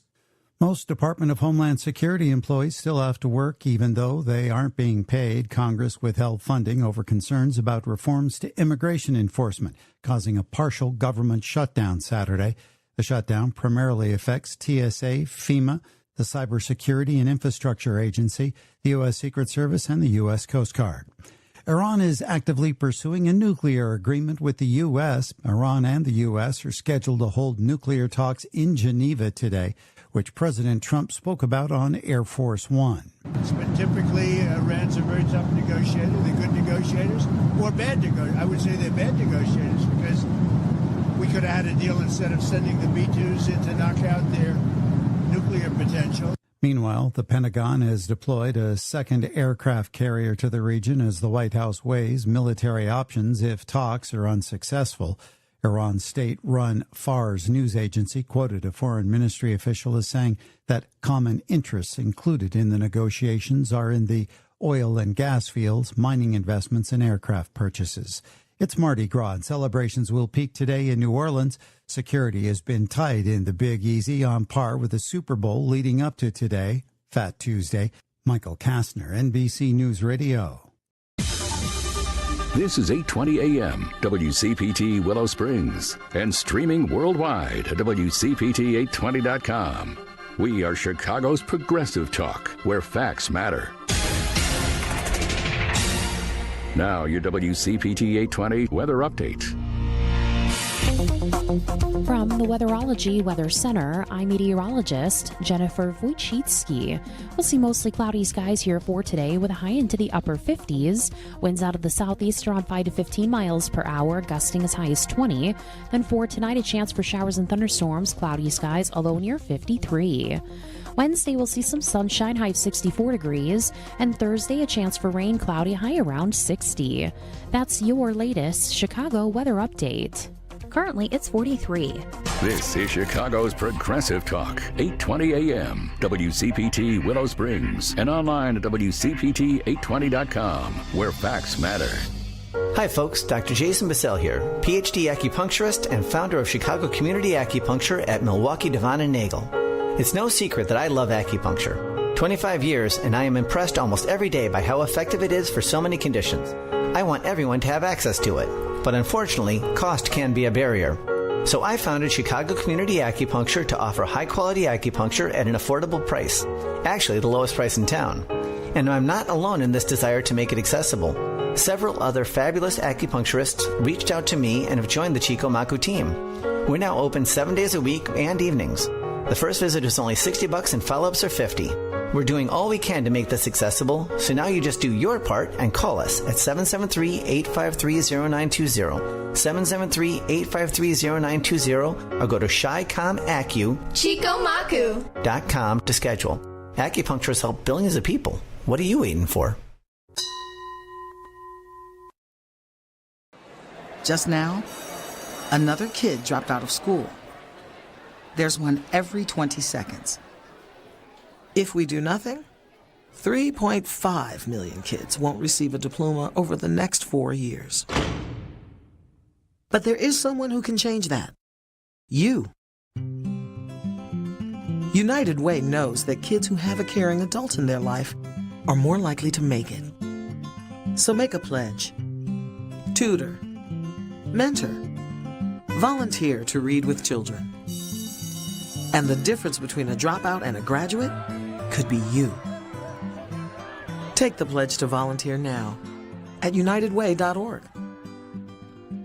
Most Department of Homeland Security employees still have to work, even though they aren't being paid. Congress withheld funding over concerns about reforms to immigration enforcement, causing a partial government shutdown Saturday. The shutdown primarily affects TSA, FEMA, the Cybersecurity and Infrastructure Agency, the U.S. Secret Service, and the U.S. Coast Guard. Iran is actively pursuing a nuclear agreement with the U.S. Iran and the U.S. are scheduled to hold nuclear talks in Geneva today, which President Trump spoke about on Air Force One. But typically, Iran's a very tough negotiator. They're good negotiators, or bad negotiators. I would say they're bad negotiators because we could have had a deal instead of sending the B-2s in to knock out their nuclear potential. Meanwhile, the Pentagon has deployed a second aircraft carrier to the region as the White House weighs military options if talks are unsuccessful. Iran's state-run Fars news agency quoted a foreign ministry official as saying that common interests included in the negotiations are in the oil and gas fields, mining investments, and aircraft purchases. It's Mardi Gras, and celebrations will peak today in New Orleans. Security has been tight in the Big Easy, on par with the Super Bowl leading up to today, Fat Tuesday. Michael Kastner, NBC News Radio. This is 820 AM, WCPT Willow Springs, and streaming worldwide at WCPT820.com. We are Chicago's progressive talk, where facts matter. Now, your WCPT 820 weather update. From the Weatherology Weather Center, I'm meteorologist Jennifer Wojcicki. We'll see mostly cloudy skies here for today with a high into the upper 50s. Winds out of the southeast around 5 to 15 miles per hour, gusting as high as 20. Then for tonight, a chance for showers and thunderstorms, cloudy skies, although near 53. Wednesday, we'll see some sunshine, high of 64 degrees. And Thursday, a chance for rain, cloudy, high around 60. That's your latest Chicago weather update. Currently, it's 43. This is Chicago's Progressive Talk, 820 AM, WCPT Willow Springs, and online at WCPT820.com, where facts matter. Hi folks, Dr. Jason Bissell here, PhD acupuncturist and founder of Chicago Community Acupuncture at Milwaukee Devon and Nagel. It's no secret that I love acupuncture. 25 years, and I am impressed almost every day by how effective it is for so many conditions. I want everyone to have access to it. But unfortunately, cost can be a barrier. So I founded Chicago Community Acupuncture to offer high-quality acupuncture at an affordable price. Actually, the lowest price in town. And I'm not alone in this desire to make it accessible. Several other fabulous acupuncturists reached out to me and have joined the Chico Maku team. We're now open 7 days a week and evenings. The first visit is only $60 and follow-ups are $50. We're doing all we can to make this accessible, so now you just do your part and call us at 773-853-0920, 773-853-0920, or go to ChicoMaku.com to schedule. Acupuncturists help billions of people. What are you waiting for? Just now, another kid dropped out of school. There's one every 20 seconds. If we do nothing, 3.5 million kids won't receive a diploma over the next 4 years. But there is someone who can change that. You. United Way knows that kids who have a caring adult in their life are more likely to make it. So make a pledge. Tutor. Mentor. Volunteer to read with children. And the difference between a dropout and a graduate could be you. Take the pledge to volunteer now at unitedway.org.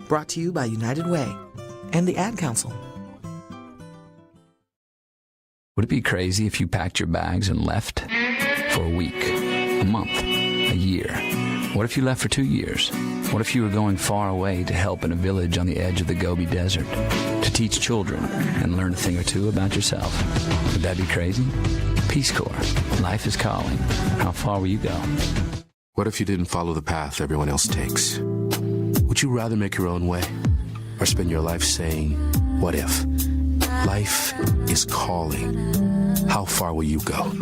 Brought to you by United Way and the Ad Council. Would it be crazy if you packed your bags and left? For a week, a month, a year. What if you left for 2 years? What if you were going far away to help in a village on the edge of the Gobi Desert? To teach children and learn a thing or two about yourself? Would that be crazy? Peace Corps. Life is calling. How far will you go? What if you didn't follow the path everyone else takes? Would you rather make your own way? Or spend your life saying, what if? Life is calling. How far will you go?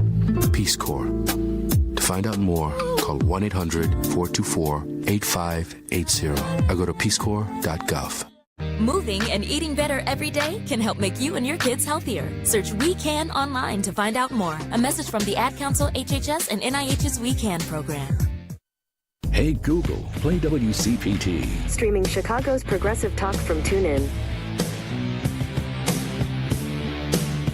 Peace Corps. To find out more, call 1-800-424-8580 or go to peacecorps.gov. Moving and eating better every day can help make you and your kids healthier. Search We Can online to find out more. A message from the Ad Council, HHS, and NIH's We Can program. Hey Google, play WCPT. Streaming Chicago's progressive talk from TuneIn.